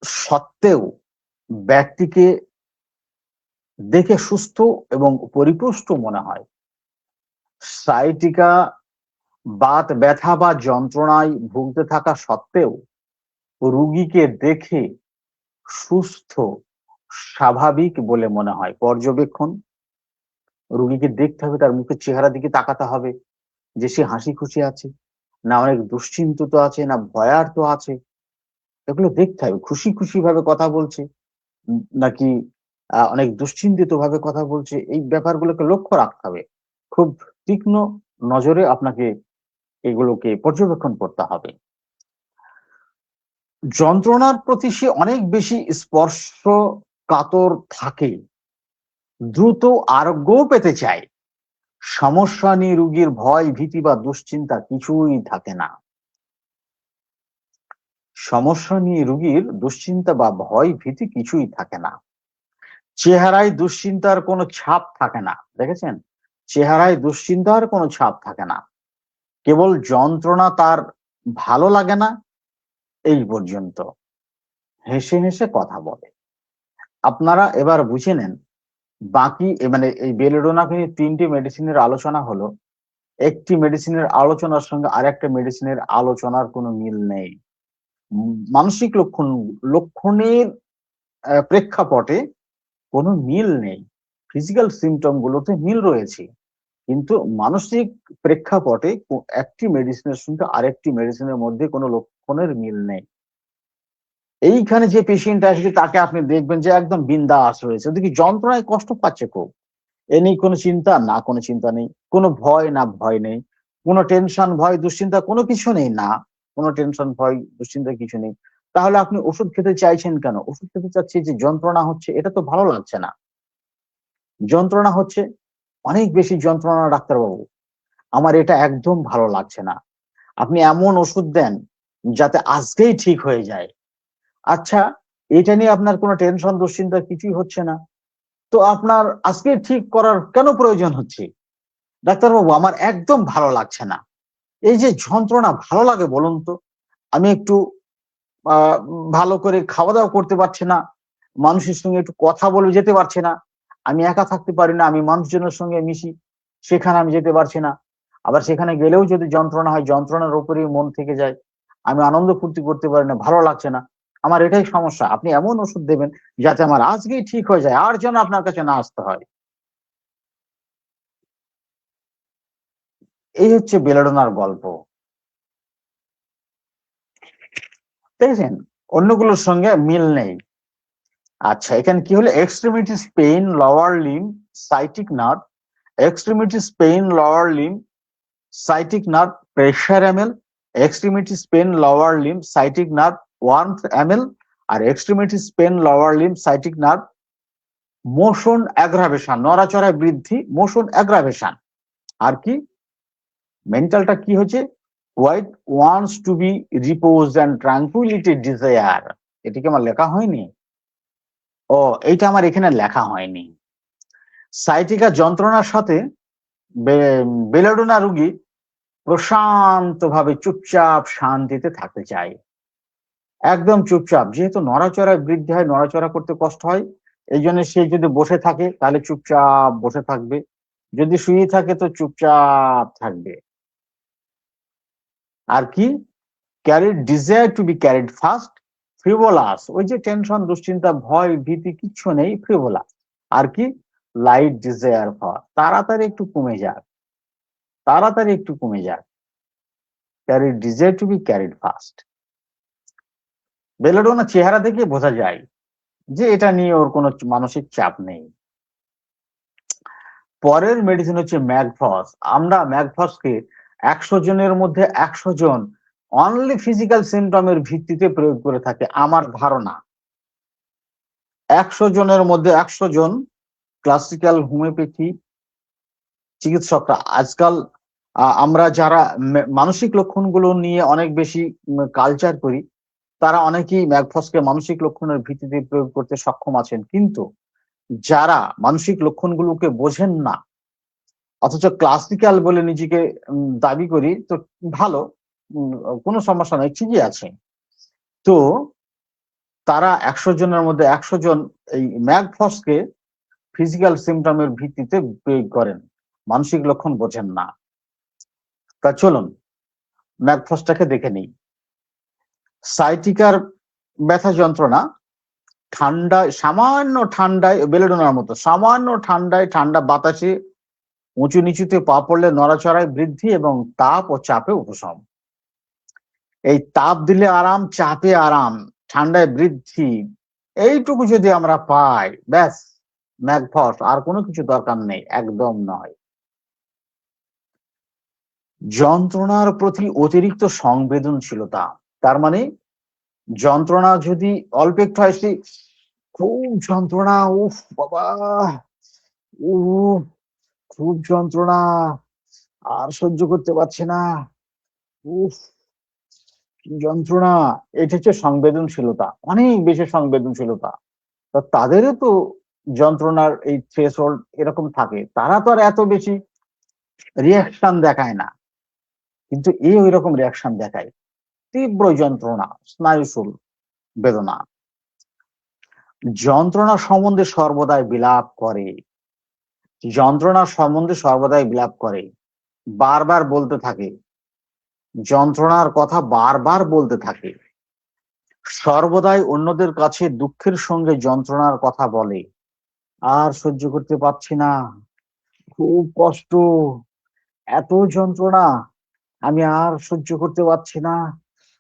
সত্ত্বেও ব্যক্তিকে দেখে সুস্থ এবং পরিপুষ্ট মনে হয়। সাইটিকা বাত ব্যথা বা যন্ত্রণায় ভুগতে থাকা সত্ত্বেও রুগীকে দেখে সুস্থ, স্বাভাবিক বলে মনে হয়। পর্যবেক্ষণ, রুগীকে দেখতে হবে, তার মুখের চেহারা দিকে তাকাতে হবে যে সে হাসি খুশি আছে, না অনেক দুশ্চিন্তিত আছে, না ভয়ার্ত আছে, এগুলো দেখতে হবে। খুশি খুশি ভাবে কথা বলছে নাকি অনেক দুশ্চিন্তিত ভাবে কথা বলছে, এই ব্যাপারগুলোকে লক্ষ্য রাখতে হবে। খুব তীক্ষ্ণ নজরে আপনাকে এগুলোকে পর্যবেক্ষণ করতে হবে। যন্ত্রণার প্রতি সে অনেক বেশি স্পর্শ কাতর থাকে, দ্রুত আরোগ্যও পেতে চায়। সমস্যা নিয়ে রোগীর ভয় ভীতি বা দুশ্চিন্তা কিছুই থাকে না। সমস্যা নিয়ে রোগীর দুশ্চিন্তা বা ভয় ভীতি কিছুই থাকে না। চেহারায় দুশ্চিন্তার কোনো ছাপ থাকে না। দেখেছেন, চেহারায় দুশ্চিন্তার কোনো ছাপ থাকে না। কেবল যন্ত্রণা তার ভালো লাগে না, এই পর্যন্ত। হেসে হেসে কথা বলে। আপনারা এবার বুঝে নেন বাকি, মানে এই বেলেডোনাকে নিয়ে 3টি মেডিসিনের আলোচনা হলো। একটি মেডিসিনের আলোচনার সঙ্গে আরেকটা মেডিসিনের আলোচনার কোনো মিল নেই। মানসিক লক্ষণের প্রেক্ষাপটে কোনো মিল নেই। ফিজিক্যাল সিমটম গুলোতে মিল রয়েছে, কিন্তু মানসিক প্রেক্ষাপটে একটি মেডিসিনের সঙ্গে আরেকটি মেডিসিনের মধ্যে কোনো লক্ষণের মিল নেই। এইখানে যে পেশেন্ট আসবে তাকে আপনি দেখবেন যে একদম বিন্দাস রয়েছে, ওদিকে যন্ত্রণায় কষ্ট পাচ্ছে খুব, এ নেই কোনো চিন্তা, না কোনো চিন্তা নেই, কোনো ভয়, না ভয় নেই, কোনো টেনশন ভয় দুশ্চিন্তা কোনো কিছু নেই, না কোনো টেনশন ভয় দুশ্চিন্তা কিছু নেই। তাহলে আপনি ওষুধ খেতে চাইছেন কেন? ওষুধ খেতে চাচ্ছি যে যন্ত্রণা হচ্ছে, এটা তো ভালো লাগছে না। যন্ত্রণা হচ্ছে, অনেক বেশি যন্ত্রণা ডাক্তারবাবু, আমার এটা একদম ভালো লাগছে না। আপনি এমন ওষুধ দেন যাতে আজকেই ঠিক হয়ে যায়। আচ্ছা, এটা নিয়ে আপনার কোনো টেনশন দুশ্চিন্তা কিছুই হচ্ছে না, তো আপনার আজকে ঠিক করার কেন প্রয়োজন হচ্ছে? ডাক্তারবাবু, আমার একদম ভালো লাগছে না। এই যে যন্ত্রণা ভালো লাগে বলুন তো? আমি একটু ভালো করে খাওয়া দাওয়া করতে পারছি না, মানুষের সঙ্গে একটু কথা বলে যেতে পারছি না, আমি একা থাকতে পারি না, আমি মানুষজনের সঙ্গে মিশি, সেখানে আমি যেতে পারছি না। আবার সেখানে গেলেও যদি যন্ত্রণা হয়, যন্ত্রণার উপরেই মন থেকে যায়, আমি আনন্দ ফুর্তি করতে পারি না, ভালো লাগছে না। আমার এটাই সমস্যা। আপনি এমন ওষুধ দেবেন যাতে আমার আজকেই ঠিক হয়ে যায়, আর যেন আপনার কাছে না আসতে হয়। এই হচ্ছে বেলেডোনার গল্প। দেখেছেন, অন্যগুলোর সঙ্গে মিল নেই। আচ্ছা, এখানে কি হলো? Extremities pain lower limb sciatic nerve, extremities pain lower limb sciatic nerve pressure amel, extremities pain lower limb sciatic nerve warmth amel, আর extremities pain lower limb sciatic nerve motion aggravation, নড়াচড়ায় বৃদ্ধি, মোশন অ্যাগ্রাভেশন। আর কি মেন্টালটা কি হচ্ছে? Quiet wants to be repose and tranquillity desire. এটা কি আমার লেখা হয়নি? ও, এইটা আমার এখানে লেখা হয়নি। সাইটিকা যন্ত্রণার সাথে বেলেডোনা রোগী প্রশান্ত ভাবে চুপচাপ শান্তিতে থাকতে চায়, একদম চুপচাপ। যেহেতু নড়াচড়ায় বৃদ্ধি হয়, নড়াচড়া করতে কষ্ট হয়, এই জন্য সে যদি বসে থাকে তাহলে চুপচাপ বসে থাকবে, যদি শুয়ে থাকে তো চুপচাপ থাকবে। আর কি? Carried desire to be carried fast, frivolous, ওই যে টেনশন, দুশ্চিন্তা, ভয়, ভীতি কিচ্ছু নেই, ফ্রিভোলাস। আর কি, লাইট ডিজায়ার ফর, তাড়াতাড়ি একটু কমে যাক, তাড়াতাড়ি একটু কমে যাক। Carry desire to be carried fast. Belladonna চেহারা দেখে বোঝা যায় যে এটা নিয়ে ওর কোনো মানসিক চাপ নেই। পরের মেডিসিন হচ্ছে ম্যাগফস। আমরা ম্যাগফসকে 100 জনের মধ্যে 100 জন অনলি ফিজিক্যাল সিমটমের ভিত্তিতে প্রয়োগ করে থাকে আমার ধারণা। 100 জনের মধ্যে 100 জন ক্লাসিক্যাল হোমিওপ্যাথি চিকিৎসকরা আজকাল, আমরা যারা মানসিক লক্ষণগুলো নিয়ে অনেক বেশি কালচার করি, তারা অনেকেই ম্যাগফসকে মানসিক লক্ষণের ভিত্তিতে প্রয়োগ করতে সক্ষম আছেন। কিন্তু যারা মানসিক লক্ষণগুলোকে বোঝেন না, অথচ ক্লাসিক্যাল বলে নিজেকে দাবি করি, তো ভালো, কোনো সমস্যা নেই, ঠিকই আছে, তো তারা 100 জনের মধ্যে 100 জন এই ম্যাগফসকে ফিজিক্যাল সিমটমের ভিত্তিতে প্রয়োগ করেন, মানসিক লক্ষণ বোঝেন না। তা চলুন ম্যাগফসটাকে দেখে নিই। সাইটিকার ব্যথা যন্ত্রণা, ঠান্ডায়, সামান্য ঠান্ডায়, বেলেডোনার মতো সামান্য ঠান্ডায়, ঠান্ডা বাতাসে উঁচু নিচুতে পা পড়লে নড়াচড়ায় বৃদ্ধি এবং তাপ ও চাপে উপশম। এই তাপ দিলে আরাম, চাপে আরাম, ঠান্ডায় বৃদ্ধি, এইটুকু যদি আমরা পাই, ব্যাস ম্যাগফস, আর কোনো কিছু দরকার নেই, একদম নয়। যন্ত্রণার প্রতি অতিরিক্ত সংবেদনশীলতা, তার মানে যন্ত্রণা যদি অল্প একটু হয়, খুব যন্ত্রণা, উফ বাবা, উফ খুব যন্ত্রণা, আর সহ্য করতে পারছে না, উফ কি যন্ত্রণা, এটা হচ্ছে সংবেদনশীলতা, অনেক বেশি সংবেদনশীলতা। তা তাদেরও তো যন্ত্রণার এই থ্রেশহোল্ড এরকম থাকে, তারা তো আর এত বেশি রিয়াকশন দেখায় না, কিন্তু এই ওই রকম রিয়াকশন দেখায়, তীব্র যন্ত্রণা, স্নায়ুশূল বেদনা। যন্ত্রণা সম্বন্ধে সর্বদাই বিলাপ করে, যন্ত্রণার সম্বন্ধে সর্বদাই বিলাপ করে, বারবার বলতে থাকে, যন্ত্রণার কথা বারবার বলতে থাকে, সর্বদাই অন্যদের কাছে দুঃখের সঙ্গে যন্ত্রণার কথা বলে। আর সহ্য করতে পারছি না, খুব কষ্ট, এত যন্ত্রণা, আমি আর সহ্য করতে পারছি না,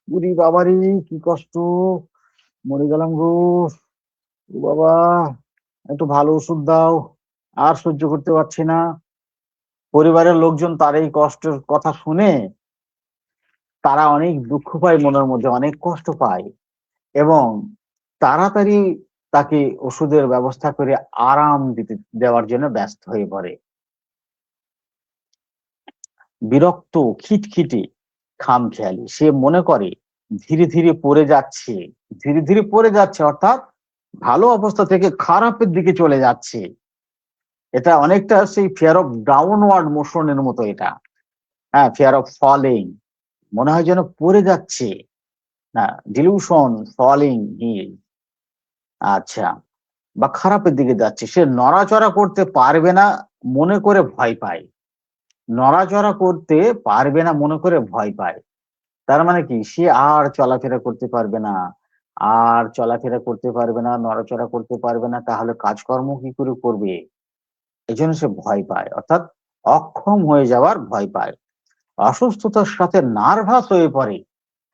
উরি বাবারি কি কষ্ট, মরে গেলাম গো, ও বাবা, একটু ভালো ওষুধ দাও, আর সহ্য করতে পারছি না। পরিবারের লোকজন তার এই কষ্টের কথা শুনে তারা অনেক দুঃখ পায়, মনের মধ্যে অনেক কষ্ট পায়, এবং তাড়াতাড়ি তাকে ওষুধের ব্যবস্থা করে আরাম দেওয়ার জন্য ব্যস্ত হয়ে পড়ে। বিরক্ত, খিটখিটে, খামখেয়ালি, সে মনে করে ধীরে ধীরে পড়ে যাচ্ছে, ধীরে ধীরে পড়ে যাচ্ছে, অর্থাৎ ভালো অবস্থা থেকে খারাপের দিকে চলে যাচ্ছে। এটা অনেকটা সেই ফিয়ার অফ ডাউনওয়ার্ড মোশনের মতো, এটা, হ্যাঁ, ফিয়ার অফ ফলিং, মনে হয় যেন পড়ে যাচ্ছে, না, ডিলিউশন, ফলিং হিল, আচ্ছা, বা খারাপের দিকে যাচ্ছে, সে নড়াচড়া করতে পারবে না মনে করে ভয় পায়, নড়াচড়া করতে পারবে না মনে করে ভয় পায়। তার মানে কি, সে আর চলাফেরা করতে পারবে না, আর চলাফেরা করতে পারবে না, নড়াচড়া করতে পারবে না, তাহলে কাজকর্ম কি করে করবে, এই জন্য সে ভয় পায়, অর্থাৎ অক্ষম হয়ে যাওয়ার ভয় পায়। অসুস্থতার সাথে নার্ভাস হয়ে পড়ে,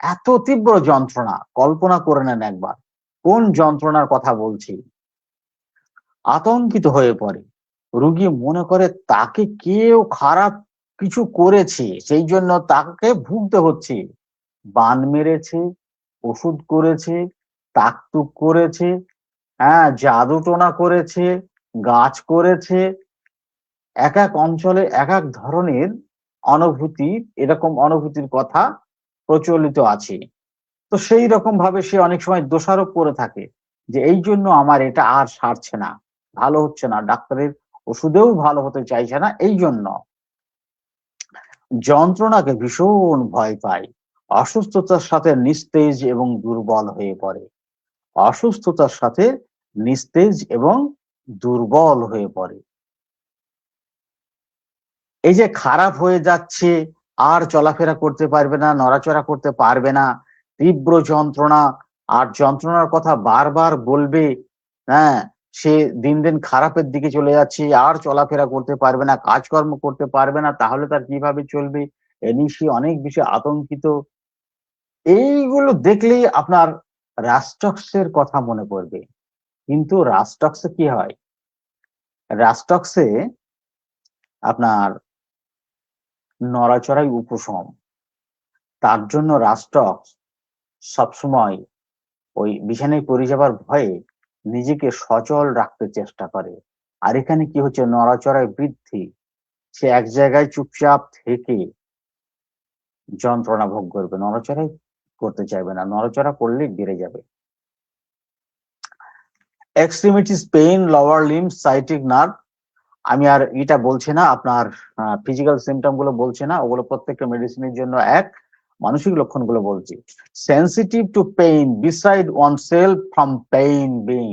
এত তীব্র যন্ত্রণা, কল্পনা করে নেন একবার কোন যন্ত্রণার কথা বলছি। আতঙ্কিত হয়ে পড়ে, রোগী মনে করে তাকে কেউ খারাপ কিছু করেছে, সেই জন্য তাকে ভুগতে হচ্ছে, বান মেরেছে, ওষুধ করেছে, তাকতুক করেছে, হ্যাঁ, জাদু টোনা করেছে, গাছ করেছে, এক এক অঞ্চলে এক এক ধরনের অনুভূতি, এরকম অনুভূতির কথা প্রচলিত আছে। তো সেই রকম ভাবে সে অনেক সময় দোষারোপ করে থাকে যে এই জন্য আমার এটা আর সারছে না, ভালো হচ্ছে না, ডাক্তারের ওষুধেও ভালো হতে চাইছে না, এই জন্য যন্ত্রণাকে ভীষণ ভয় পায়, অসুস্থতার সাথে নিস্তেজ এবং দুর্বল হয়ে পড়ে, অসুস্থতার সাথে নিস্তেজ এবং দুর্বল হয়ে পড়ে। এই যে খারাপ হয়ে যাচ্ছে, আর চলাফেরা করতে পারবে না, নড়াচড়া করতে পারবে না, তীব্র যন্ত্রণা, আর যন্ত্রণার কথা বারবার বলবে, হ্যাঁ, সে দিন দিন খারাপের দিকে চলে যাচ্ছে, আর চলাফেরা করতে পারবে না, কাজকর্ম করতে পারবে না, তাহলে তার কিভাবে চলবে, এ নিয়ে সে অনেক বেশি আতঙ্কিত। এইগুলো দেখলেই আপনার রাস্টক্সের কথা মনে পড়বে। কিন্তু রাস্টক্সে কি হয়, রাস্টক্সে আপনার নড়াচড়াই উপশম। তার জন্য রাস্টক্স সবসময় ওই বিছানায় পড়ে যাবার ভয়ে নিজেকে সচল রাখতে চেষ্টা করে। আর এখানে কি হচ্ছে, নড়াচড়ায় বৃদ্ধি। সে এক জায়গায় চুপচাপ থেকে যন্ত্রণা ভোগ করবে, নড়াচড়াই করতে চাইবে না, নড়াচড়া করলে বেড়ে যাবে। Extremities pain, lower limb, sciatic nerve. আমি আর এটা বলছি না, আপনার ফিজিক্যাল সিমটম গুলো বলছি না, ওগুলো প্রত্যেকটা মেডিসিনের জন্য এক। মানসিক লক্ষণগুলো বলছি। Sensitive two pain, beside one self from pain being.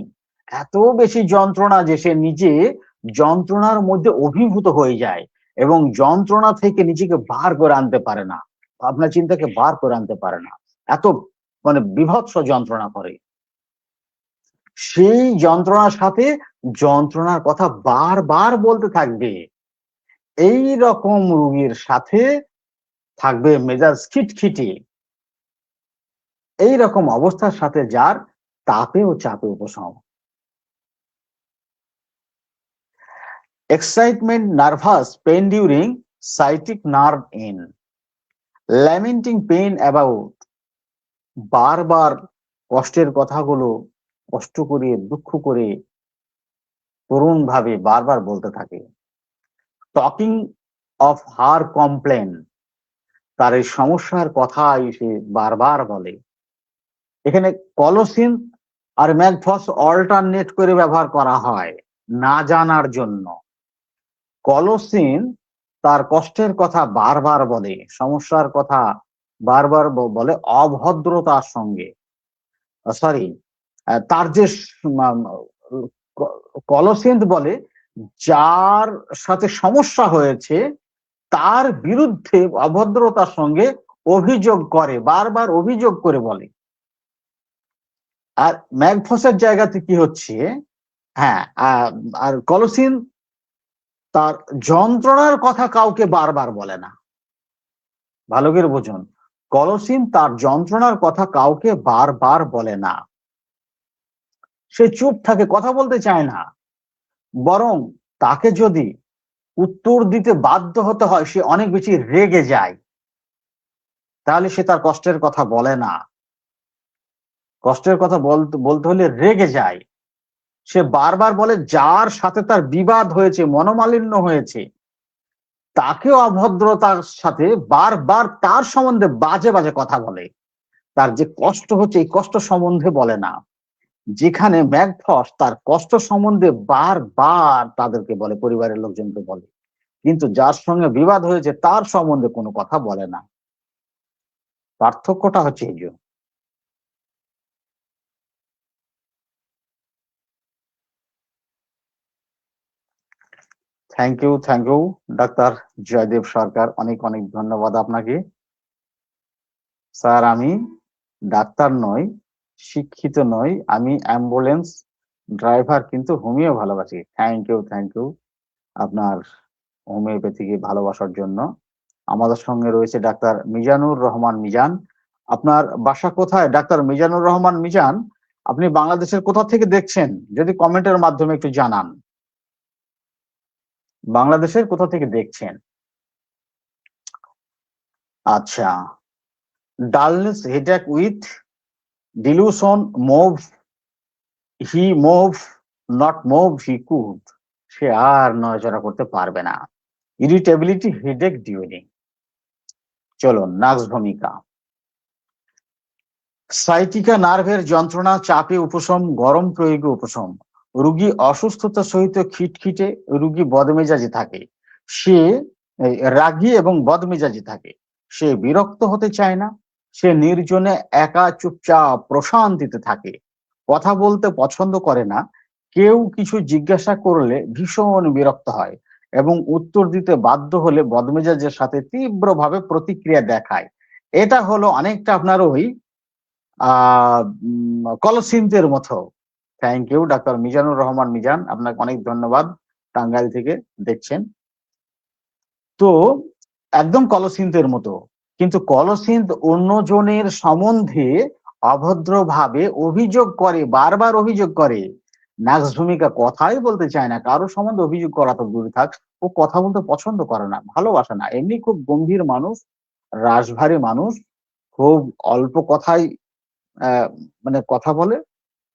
এত বেশি যন্ত্রণা যে সে নিজে যন্ত্রণার মধ্যে অভিভূত হয়ে যায় এবং যন্ত্রণা থেকে নিজেকে বার করে আনতে পারে না, ভাবনা চিন্তাকে বার করে আনতে পারে না, এত মানে বিভৎস যন্ত্রণা করে। সেই যন্ত্রণার সাথে যন্ত্রণার কথা বারবার বলতে থাকবে। এই রকম রোগীর সাথে থাকবে মেজাজ খিটখিটে। এই রকম অবস্থার সাথে যার তাপে ও চাপে উপশম। Excitement, nervous, pain during sciatic nerve in, lamenting pain about, বারবার কষ্টের কথাগুলো কষ্ট করে দুঃখ করে করুণ ভাবে বারবার বলতে থাকে। টকিং অফ হার কমপ্লেন, তার এই সমস্যার কথাই সে বারবার বলে। এখানে কলোসিন আর ম্যাগফস অল্টারনেট করে ব্যবহার করা হয় না জানার জন্য। কলোসিন তার কষ্টের কথা বারবার বলে, সমস্যার কথা বারবার বলে অভদ্রতার সঙ্গে। সরি, তার যে কলোসিন বলে যার সাথে সমস্যা হয়েছে তার বিরুদ্ধে অভদ্রতার সঙ্গে অভিযোগ করে, বারবার অভিযোগ করে বলে। আর ম্যাগফসের জায়গাতে কি হচ্ছে, হ্যাঁ, আর কলোসিন তার যন্ত্রণার কথা কাউকে বারবার বলে না। ভালো করে বুঝুন, কলোসিন তার যন্ত্রণার কথা কাউকে বারবার বলে না। সে চুপ থাকে, কথা বলতে চায় না। বরং তাকে যদি উত্তর দিতে বাধ্য হতে হয় সে অনেক বেশি রেগে যায়, তাহলে সে তার কষ্টের কথা বলে না। কষ্টের কথা বলতে হলে রেগে যায়। সে বারবার বলে যার সাথে তার বিবাদ হয়েছে, মনোমালিন্য হয়েছে, তাকেও অভদ্রতার সাথে বারবার তার সম্বন্ধে বাজে বাজে কথা বলে। তার যে কষ্ট হচ্ছে এই কষ্ট সম্বন্ধে বলে না। যেখানে ম্যাগফস তার কষ্ট সম্বন্ধে বারবার তাদেরকে বলে, পরিবারের লোকজনকে বলে, কিন্তু যার সঙ্গে বিবাদ হয়েছে তার সম্বন্ধে কোনো কথা বলে না। পার্থক্যটা হচ্ছে এই জন্য। থ্যাংক ইউ ডাক্তার জয়দেব সরকার, অনেক অনেক ধন্যবাদ আপনাকে। স্যার, আমি ডাক্তার নই, শিক্ষিত নই, আমি অ্যাম্বুলেন্স ড্রাইভার, কিন্তু হোমিও ভালোবাসি। থ্যাংক ইউ আপনার হোমিওপ্যাথিকে ভালোবাসার জন্য। আমাদের সঙ্গে রয়েছে ডাক্তার মিজানুর রহমান মিজান। আপনার বাসা কোথায় ডাক্তার মিজানুর রহমান মিজান? আপনি বাংলাদেশের কোথা থেকে দেখছেন যদি কমেন্টের মাধ্যমে একটু জানান। বাংলাদেশের কোথা থেকে দেখছেন? আচ্ছা, dullness headache with delusion, move he move, not move he could, সে আর নড়াচড়া করতে পারবে না। Irritability, headache during. চলুন, নার্ভস ভূমিকা। সাইটিকা নার্ভের যন্ত্রণা, চাপে উপশম, গরম প্রয়োগে উপশম। রোগী অসুস্থতার সহিত খিটখিটে, রোগী বদমেজাজি থাকে, সে রাগী এবং বদমেজাজি থাকে, সে বিরক্ত হতে চায় না, সে নির্জনে একা চুপচাপ প্রশান্তিতে থাকে, কথা বলতে পছন্দ করে না, কেউ কিছু জিজ্ঞাসা করলে ভীষণ বিরক্ত হয় এবং উত্তর দিতে বাধ্য হলে বদমেজাজের সাথে তীব্রভাবে প্রতিক্রিয়া দেখায়। এটা হলো অনেকটা আপনার ওই কলসিন্থের মতো। Thank you doctor Mizanur Rahman Mizan, আপনাকে অনেক ধন্যবাদ, টাঙ্গাইল থেকে দেখছেন। তো একদম কলসিন্থের মতো, কিন্তু কলসিন্থ অন্যজনের সম্বন্ধে অভদ্রভাবে অভিযোগ করে, বারবার অভিযোগ করে। নাক্স ভূমিকা কথাই বলতে চায় না, কারো সম্বন্ধে অভিযোগ করা তো দূরে থাক, ও কথা বলতে পছন্দ করে না, ভালোবাসে না। এমনি খুব গম্ভীর মানুষ, রাশভারী মানুষ, খুব অল্প কথাই মানে কথা বলে,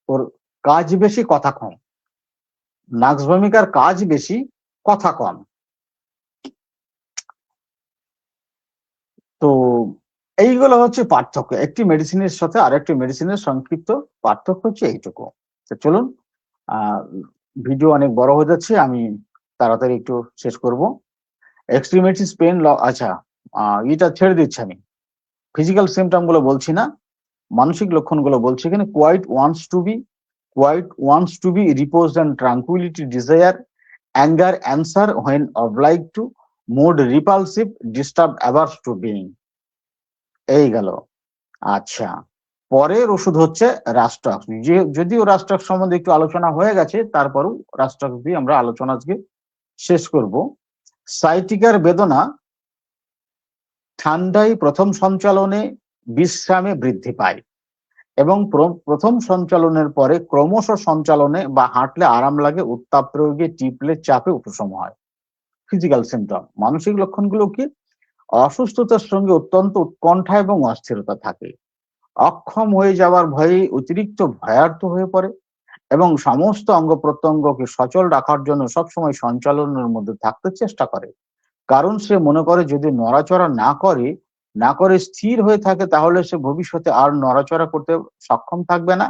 ওর কাজ বেশি কথা কম। নাক্স ভূমিকার কাজ বেশি, কথা কম। তো এইগুলো হচ্ছে পার্থক্য, একটি মেডিসিনের সাথে আরেকটি মেডিসিনের সংক্ষিপ্ত পার্থক্য হচ্ছে এইটুকু। তো চলুন, ভিডিও অনেক বড় হয়ে যাচ্ছে, আমি তাড়াতাড়ি একটু শেষ করব। এক্সট্রিমিটিস পেন, আচ্ছা এটা ছেড়ে দিচ্ছি আমি, ফিজিক্যাল সিমটম গুলো বলছি না, মানসিক লক্ষণগুলো বলছি। এখানে quiet wants to be repose and tranquillity, desire, anger, answer when obliged to, mood repulsive, disturb, averse to being. এই গেল। আচ্ছা, পরের ওষুধ হচ্ছে রাস্টক্স। যদিও রাস্টক্স সম্বন্ধে একটু আলোচনা হয়ে গেছে, তারপরও রাস্টক্স দিয়ে আমরা আলোচনা আজকে শেষ করব। সাইটিকার বেদনা ঠান্ডায় প্রথম সঞ্চালনে বিশ্রামে বৃদ্ধি পায় এবং প্রথম সঞ্চালনের পরে ক্রমশ সঞ্চালনে বা হাঁটলে আরাম লাগে, উত্তাপ প্রয়োগে, টিপলে, চাপে উপশম হয়। Physical symptom. মানসিক লক্ষণগুলো কি? অসুস্থতার সঙ্গে অত্যন্ত উৎকণ্ঠা এবং অস্থিরতা থাকে, অক্ষম হয়ে যাওয়ার ভয়ে অতিরিক্ত ভয়ার্থ হয়ে পড়ে এবং সমস্ত অঙ্গ প্রত্যঙ্গকে সচল রাখার জন্য সবসময় সঞ্চালনের মধ্যে থাকতে চেষ্টা করে। কারণ সে মনে করে যদি নড়াচড়া না করে স্থির হয়ে থাকে, তাহলে সে ভবিষ্যতে আর নড়াচড়া করতে সক্ষম থাকবে না।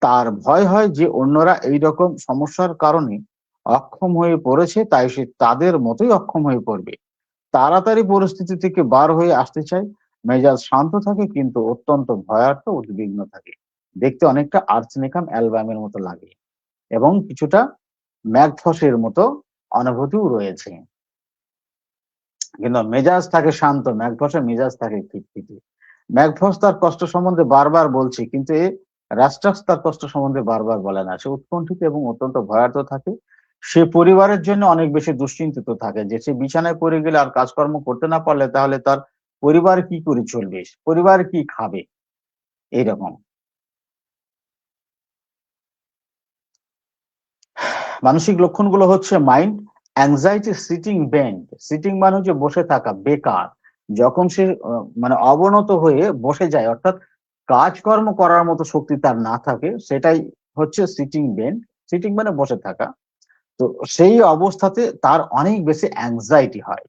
তার ভয় হয় যে অন্যরা এই রকম সমস্যার কারণে অক্ষম হয়ে পড়েছে, তাই সে তাদের মতোই অক্ষম হয়ে পড়বে। তাড়াতাড়ি পরিস্থিতি থেকে বার হয়ে আসতে চায়। মেজাজ শান্ত থাকে কিন্তু অত্যন্ত ভয়ার্থ, উদ্বিগ্ন থাকে। দেখতে অনেকটা আর্সেনিকাম অ্যালবামের মতো লাগে এবং কিছুটা ম্যাগথসের মতো অনুভূতিও রয়েছে। কিন্তু মেজাজ থাকে শান্ত, ম্যাগথসের মেজাজ থাকে খিটখিটে। ম্যাগথস তার কষ্ট সম্বন্ধে বারবার বলছে, কিন্তু রাস্টাক্স তার কষ্ট সম্বন্ধে বারবার বলে না। সে উৎকণ্ঠিত এবং অত্যন্ত ভয়ার্থ থাকে। সে পরিবারের জন্য অনেক বেশি দুশ্চিন্তিত থাকে, যে সে বিছানায় পড়ে গেলে আর কাজকর্ম করতে না পারলে তাহলে তার পরিবার কি করে চলবে, পরিবার কি খাবে, এইরকম। মানসিক লক্ষণগুলো হচ্ছে mind anxiety, sitting bend. Sitting মানে হচ্ছে বসে থাকা, বেকার। যখন সে মানে অবনত হয়ে বসে যায়, অর্থাৎ কাজকর্ম করার মতো শক্তি তার না থাকে, সেটাই হচ্ছে সিটিং বেন্ড। সিটিং মানে বসে থাকা। তো সেই অবস্থাতে তার অনেক বেশি অ্যাংজাইটি হয়।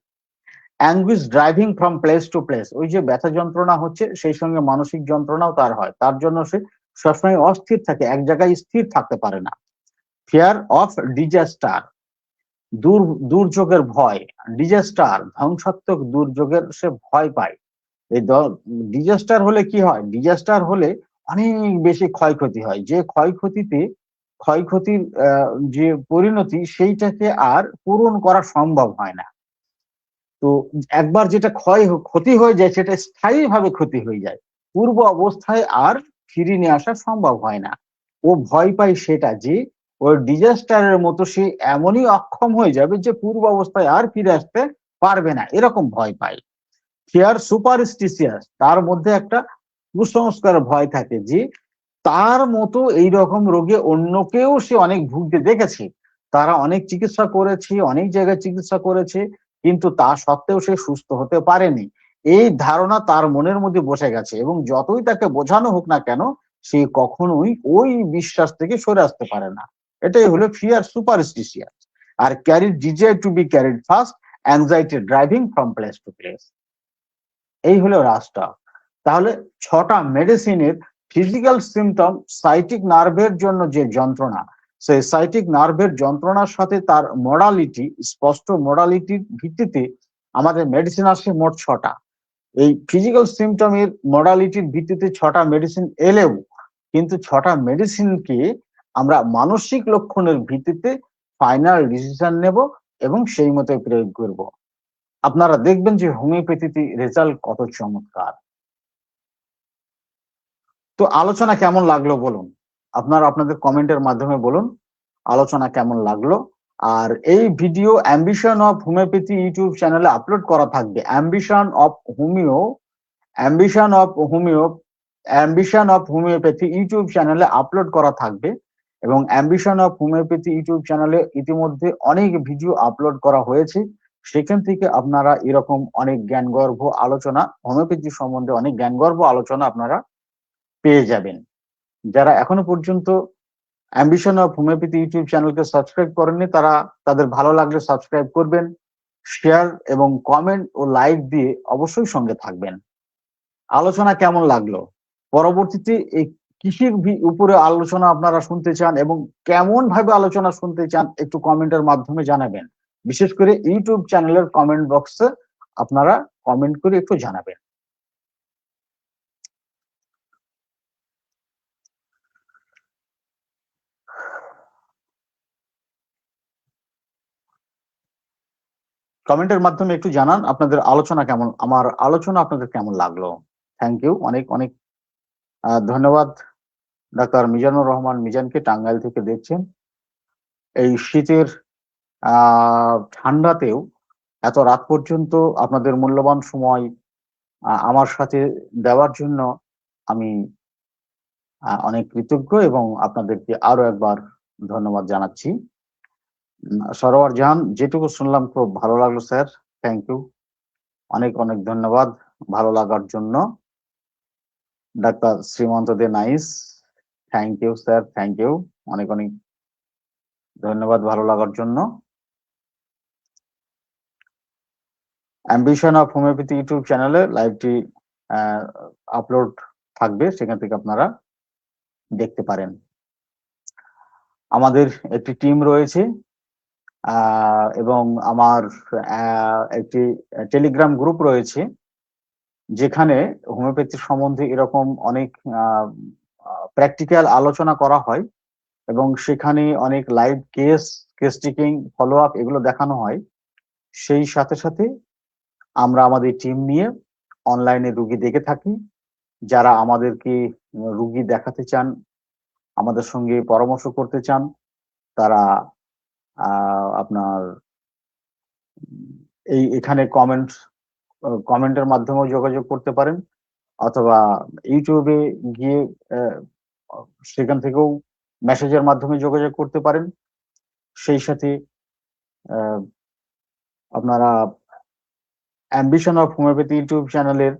Anguish driving from place to place, ওই যে ব্যথা যন্ত্রণা হচ্ছে সেই সঙ্গে মানসিক যন্ত্রণাও তার হয়, তার জন্য সে সবসময় অস্থির থাকে, এক জায়গায় স্থির থাকতে পারে না। ফিয়ার অফ ডিজাস্টার, দুর্যোগের ভয়। ডিজাস্টার ধ্বংসাত্মক দুর্যোগের সে ভয় পায়। এই ডিজাস্টার হলে কি হয়? ডিজাস্টার হলে অনেক বেশি ক্ষয়ক্ষতি হয়, যে ক্ষয়ক্ষতির যে পরিণতি সেইটাকে আর পূরণ করা সম্ভব হয় না। তো একবার যেটা ক্ষতি হয়ে যায় সেটা স্থায়ীভাবে ক্ষতি হয়ে যায়, পূর্ব অবস্থায় আর ফিরিয়ে নিয়ে আসা সম্ভব হয় না। ও ভয় পায় সেটা, যে ওই ডিজাস্টারের মতো সে এমনই অক্ষম হয়ে যাবে যে পূর্ব অবস্থায় আর ফিরে আসতে পারবে না, এরকম ভয় পায়। ফিয়ার সুপারস্টিসিয়াস, তার মধ্যে একটা কুসংস্কার ভয় থাকে, যে তার মতো এই রকম রোগে অন্যকেও সে অনেক ভুগতে দেখেছে, তারা অনেক চিকিৎসা করেছে, অনেক জায়গায় চিকিৎসা করেছে, কিন্তু তা সত্ত্বেও সে সুস্থ হতে পারেনি। এই ধারণা তার মনের মধ্যে বসে গেছে এবং যতই তাকে বোঝানো হোক না কেন, সে কখনোই ওই বিশ্বাস থেকে সরে আসতে পারে না। এটাই হলো ফিয়ার সুপারস্টিশিয়াস। আর carry desire to be carried first, anxiety driving from place to place. এই হলো রাস্টা। তাহলে 6টা মেডিসিনের ফিজিক্যাল সিমটম, সাইটিক নার্ভের জন্য যে যন্ত্রণা, সেই সাইটিক নার্ভের যন্ত্রণার সাথে তার মডালিটি, স্পষ্ট মডালিটির ভিত্তিতে আমাদের মেডিসিন আসছে মোট 6টা। এই ফিজিক্যাল সিমটমের মডালিটির ভিত্তিতে 6টা মেডিসিন এলেও, কিন্তু 6টা মেডিসিনকে আমরা মানসিক লক্ষণের ভিত্তিতে ফাইনাল ডিসিশন নেব এবং সেই মতো প্রয়োগ করব। আপনারা দেখবেন যে হোমিওপ্যাথিতে রেজাল্ট কত চমৎকার। তো আলোচনা কেমন লাগলো বলুন, আপনারা আপনাদের কমেন্টের মাধ্যমে বলুন আলোচনা কেমন লাগলো। আর এই video ambition of homeopathy YouTube চ্যানেলে আপলোড করা থাকবে। অ্যাম্বিশন অফ হোমিওপ্যাথি ইউটিউব চ্যানেলে আপলোড করা থাকবে। এবং অ্যাম্বিশন অফ হোমিওপ্যাথি ইউটিউব চ্যানেলে ইতিমধ্যে অনেক ভিডিও আপলোড করা হয়েছে। সেখান থেকে আপনারা এরকম অনেক জ্ঞানগর্ভ আলোচনা, হোমিওপ্যাথি সম্বন্ধে অনেক জ্ঞানগর্ভ আলোচনা আপনারা পেয়ে যাবেন। যারা এখনো পর্যন্ত অ্যাম্বিশন অফ হোমিওপ্যাথি ইউটিউব চ্যানেলকে সাবস্ক্রাইব করেননি, তারা তাদের ভালো লাগলে সাবস্ক্রাইব করবেন, শেয়ার এবং কমেন্ট ও লাইক দিয়ে অবশ্যই সঙ্গে থাকবেন। আলোচনা কেমন লাগলো, পরবর্তীতে এই কিসের উপরে আলোচনা আপনারা শুনতে চান এবং কেমন ভাবে আলোচনা শুনতে চান একটু কমেন্টের মাধ্যমে জানাবেন। বিশেষ করে ইউটিউব চ্যানেলের কমেন্ট বক্সে আপনারা কমেন্ট করে একটু জানাবেন। কমেন্টের মাধ্যমে একটু জানান আপনাদের আলোচনা কেমন, আমার আলোচনা আপনাদের কেমন লাগলো। থ্যাংক ইউ, অনেক অনেক ধন্যবাদ ডাক্তার মিজানুর রহমান মিজানকে, টাঙ্গাইল থেকে দেখছেন। এই শীতের ঠান্ডাতেও এত রাত পর্যন্ত আপনাদের মূল্যবান সময় আমার সাথে দেওয়ার জন্য আমি অনেক কৃতজ্ঞ এবং আপনাদেরকে আরো একবার ধন্যবাদ জানাচ্ছি। সরোয়ার জাহান, যেটুকু শুনলাম খুব ভালো লাগলো স্যার, থ্যাংক ইউ, অনেক অনেক ধন্যবাদ ভালো লাগার জন্য। Doctor Srimanta De nice, thank you sir, thank you, অনেক অনেক ধন্যবাদ ভালো লাগার জন্য। অ্যাম্বিশন অফ হোমিওপ্যাথি ইউটিউব চ্যানেলে লাইভটি আপলোড থাকবে, সেখান থেকে আপনারা দেখতে পারেন। আমাদের একটি টিম রয়েছে এবং আমার একটি টেলিগ্রাম গ্রুপ রয়েছে, যেখানে হোমিওপ্যাথি সম্বন্ধে এরকম অনেক প্র্যাকটিক্যাল আলোচনা করা হয় এবং সেখানে অনেক live case taking, follow up এগুলো দেখানো হয়। সেই সাথে সাথে আমরা আমাদের টিম নিয়ে অনলাইনে রুগী দেখে থাকি। যারা আমাদেরকে রুগী দেখাতে চান, আমাদের সঙ্গে পরামর্শ করতে চান, তারা আপনার এখানে কমেন্টের মাধ্যমেও যোগাযোগ করতে পারেন, অথবা ইউটিউবে গিয়ে সেখান থেকেও মেসেজের মাধ্যমে যোগাযোগ করতে পারেন। সেই সাথে আপনারা অ্যাম্বিশন অফ হোমিওপ্যাথি ইউটিউব চ্যানেলের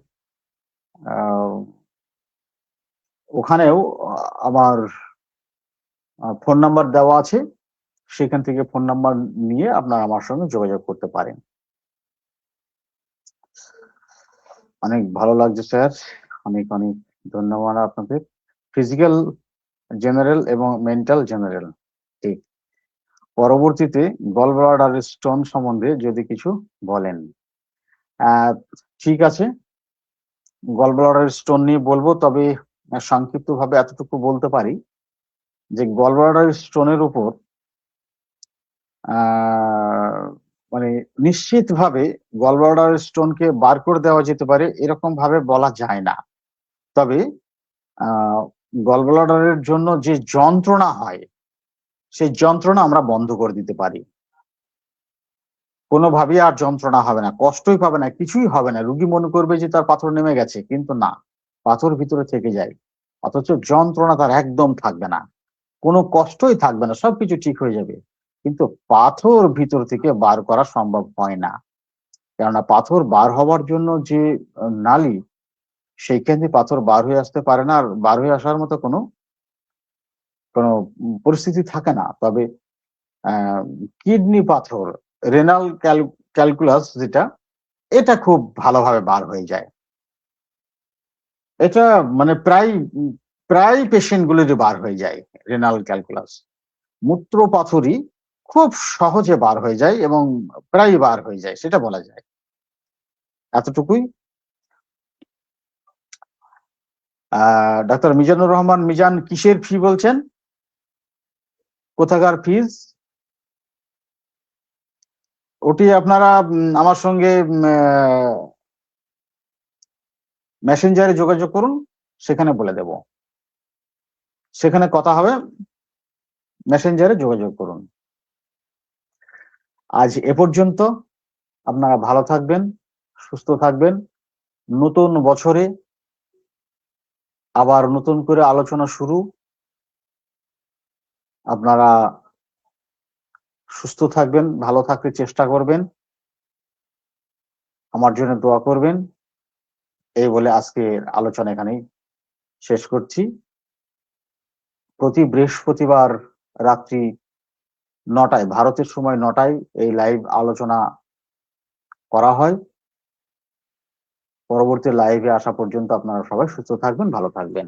ওখানেও আমার ফোন নাম্বার দেওয়া আছে, সেখান থেকে ফোন নাম্বার নিয়ে আপনারা আমার সঙ্গে যোগাযোগ করতে পারেন। অনেক ভালো লাগছে স্যার, অনেক অনেক ধন্যবাদ আপনাদের। ফিজিক্যাল জেনারেল এবং মেন্টাল জেনারেল, ঠিক। পরবর্তীতে গল ব্লাডার স্টোন সম্বন্ধে যদি কিছু বলেন। ঠিক আছে, গল ব্লাডার স্টোন নিয়ে বলবো, তবে সংক্ষিপ্ত ভাবে এতটুকু বলতে পারি যে গল ব্লাডার স্টোনের উপর মানে নিশ্চিত ভাবে গল ব্লাডার স্টোনকে বার করে দেওয়া যেতে পারে এরকম ভাবে বলা যায় না। তবে গল ব্লাডারের জন্য যে যন্ত্রণা হয়, সেই যন্ত্রণা আমরা বন্ধ করে দিতে পারি। কোনোভাবেই আর যন্ত্রণা হবে না, কষ্টই পাবে না, কিছুই হবে না। রুগী মনে করবে যে তার পাথর নেমে গেছে, কিন্তু না, পাথর ভিতরে থেকে যায়। অথচ যন্ত্রণা তার একদম থাকবে না, কোনো কষ্টই থাকবে না, সবকিছু ঠিক হয়ে যাবে। কিন্তু পাথর ভিতর থেকে বার করা সম্ভব হয় না, কেননা পাথর বার হওয়ার জন্য যে নালী, সেইখান থেকে পাথর বার হয়ে আসতে পারে না, আর বার হয়ে আসার মতো কোনো পরিস্থিতি থাকে না। তবে কিডনি পাথর, রেনাল ক্যালকুলাস যেটা, এটা খুব ভালোভাবে বার হয়ে যায়। এটা মানে প্রায় পেশেন্ট গুলির বার হয়ে যায় রেনাল ক্যালকুলাস। মূত্র পাথরই খুব সহজে বার হয়ে যায় এবং প্রায় বার হয়ে যায়, সেটা বলা যায়। এতটুকুই। ডাক্তার মিজানুর রহমান মিজান, কিসের ফি বলছেন, কোথাকার ফিজ? ওটি আপনারা আমার সঙ্গে মেসেঞ্জারে যোগাযোগ করুন, সেখানে বলে দেব। সেখানে কথা হবে, মেসেঞ্জারে যোগাযোগ করুন। আজ এ পর্যন্ত। আপনারা ভালো থাকবেন, সুস্থ থাকবেন। নতুন বছরে আবার নতুন করে আলোচনা শুরু। আপনারা সুস্থ থাকবেন, ভালো থাকতে চেষ্টা করবেন, আমার জন্য দোয়া করবেন। এই বলে আজকের আলোচনা এখানেই শেষ করছি। প্রতি বৃহস্পতিবার রাত্রি 9টায়, ভারতের সময় 9টায় এই লাইভ আলোচনা করা হয়। পরবর্তী লাইভে আসা পর্যন্ত আপনারা সবাই সুস্থ থাকবেন, ভালো থাকবেন।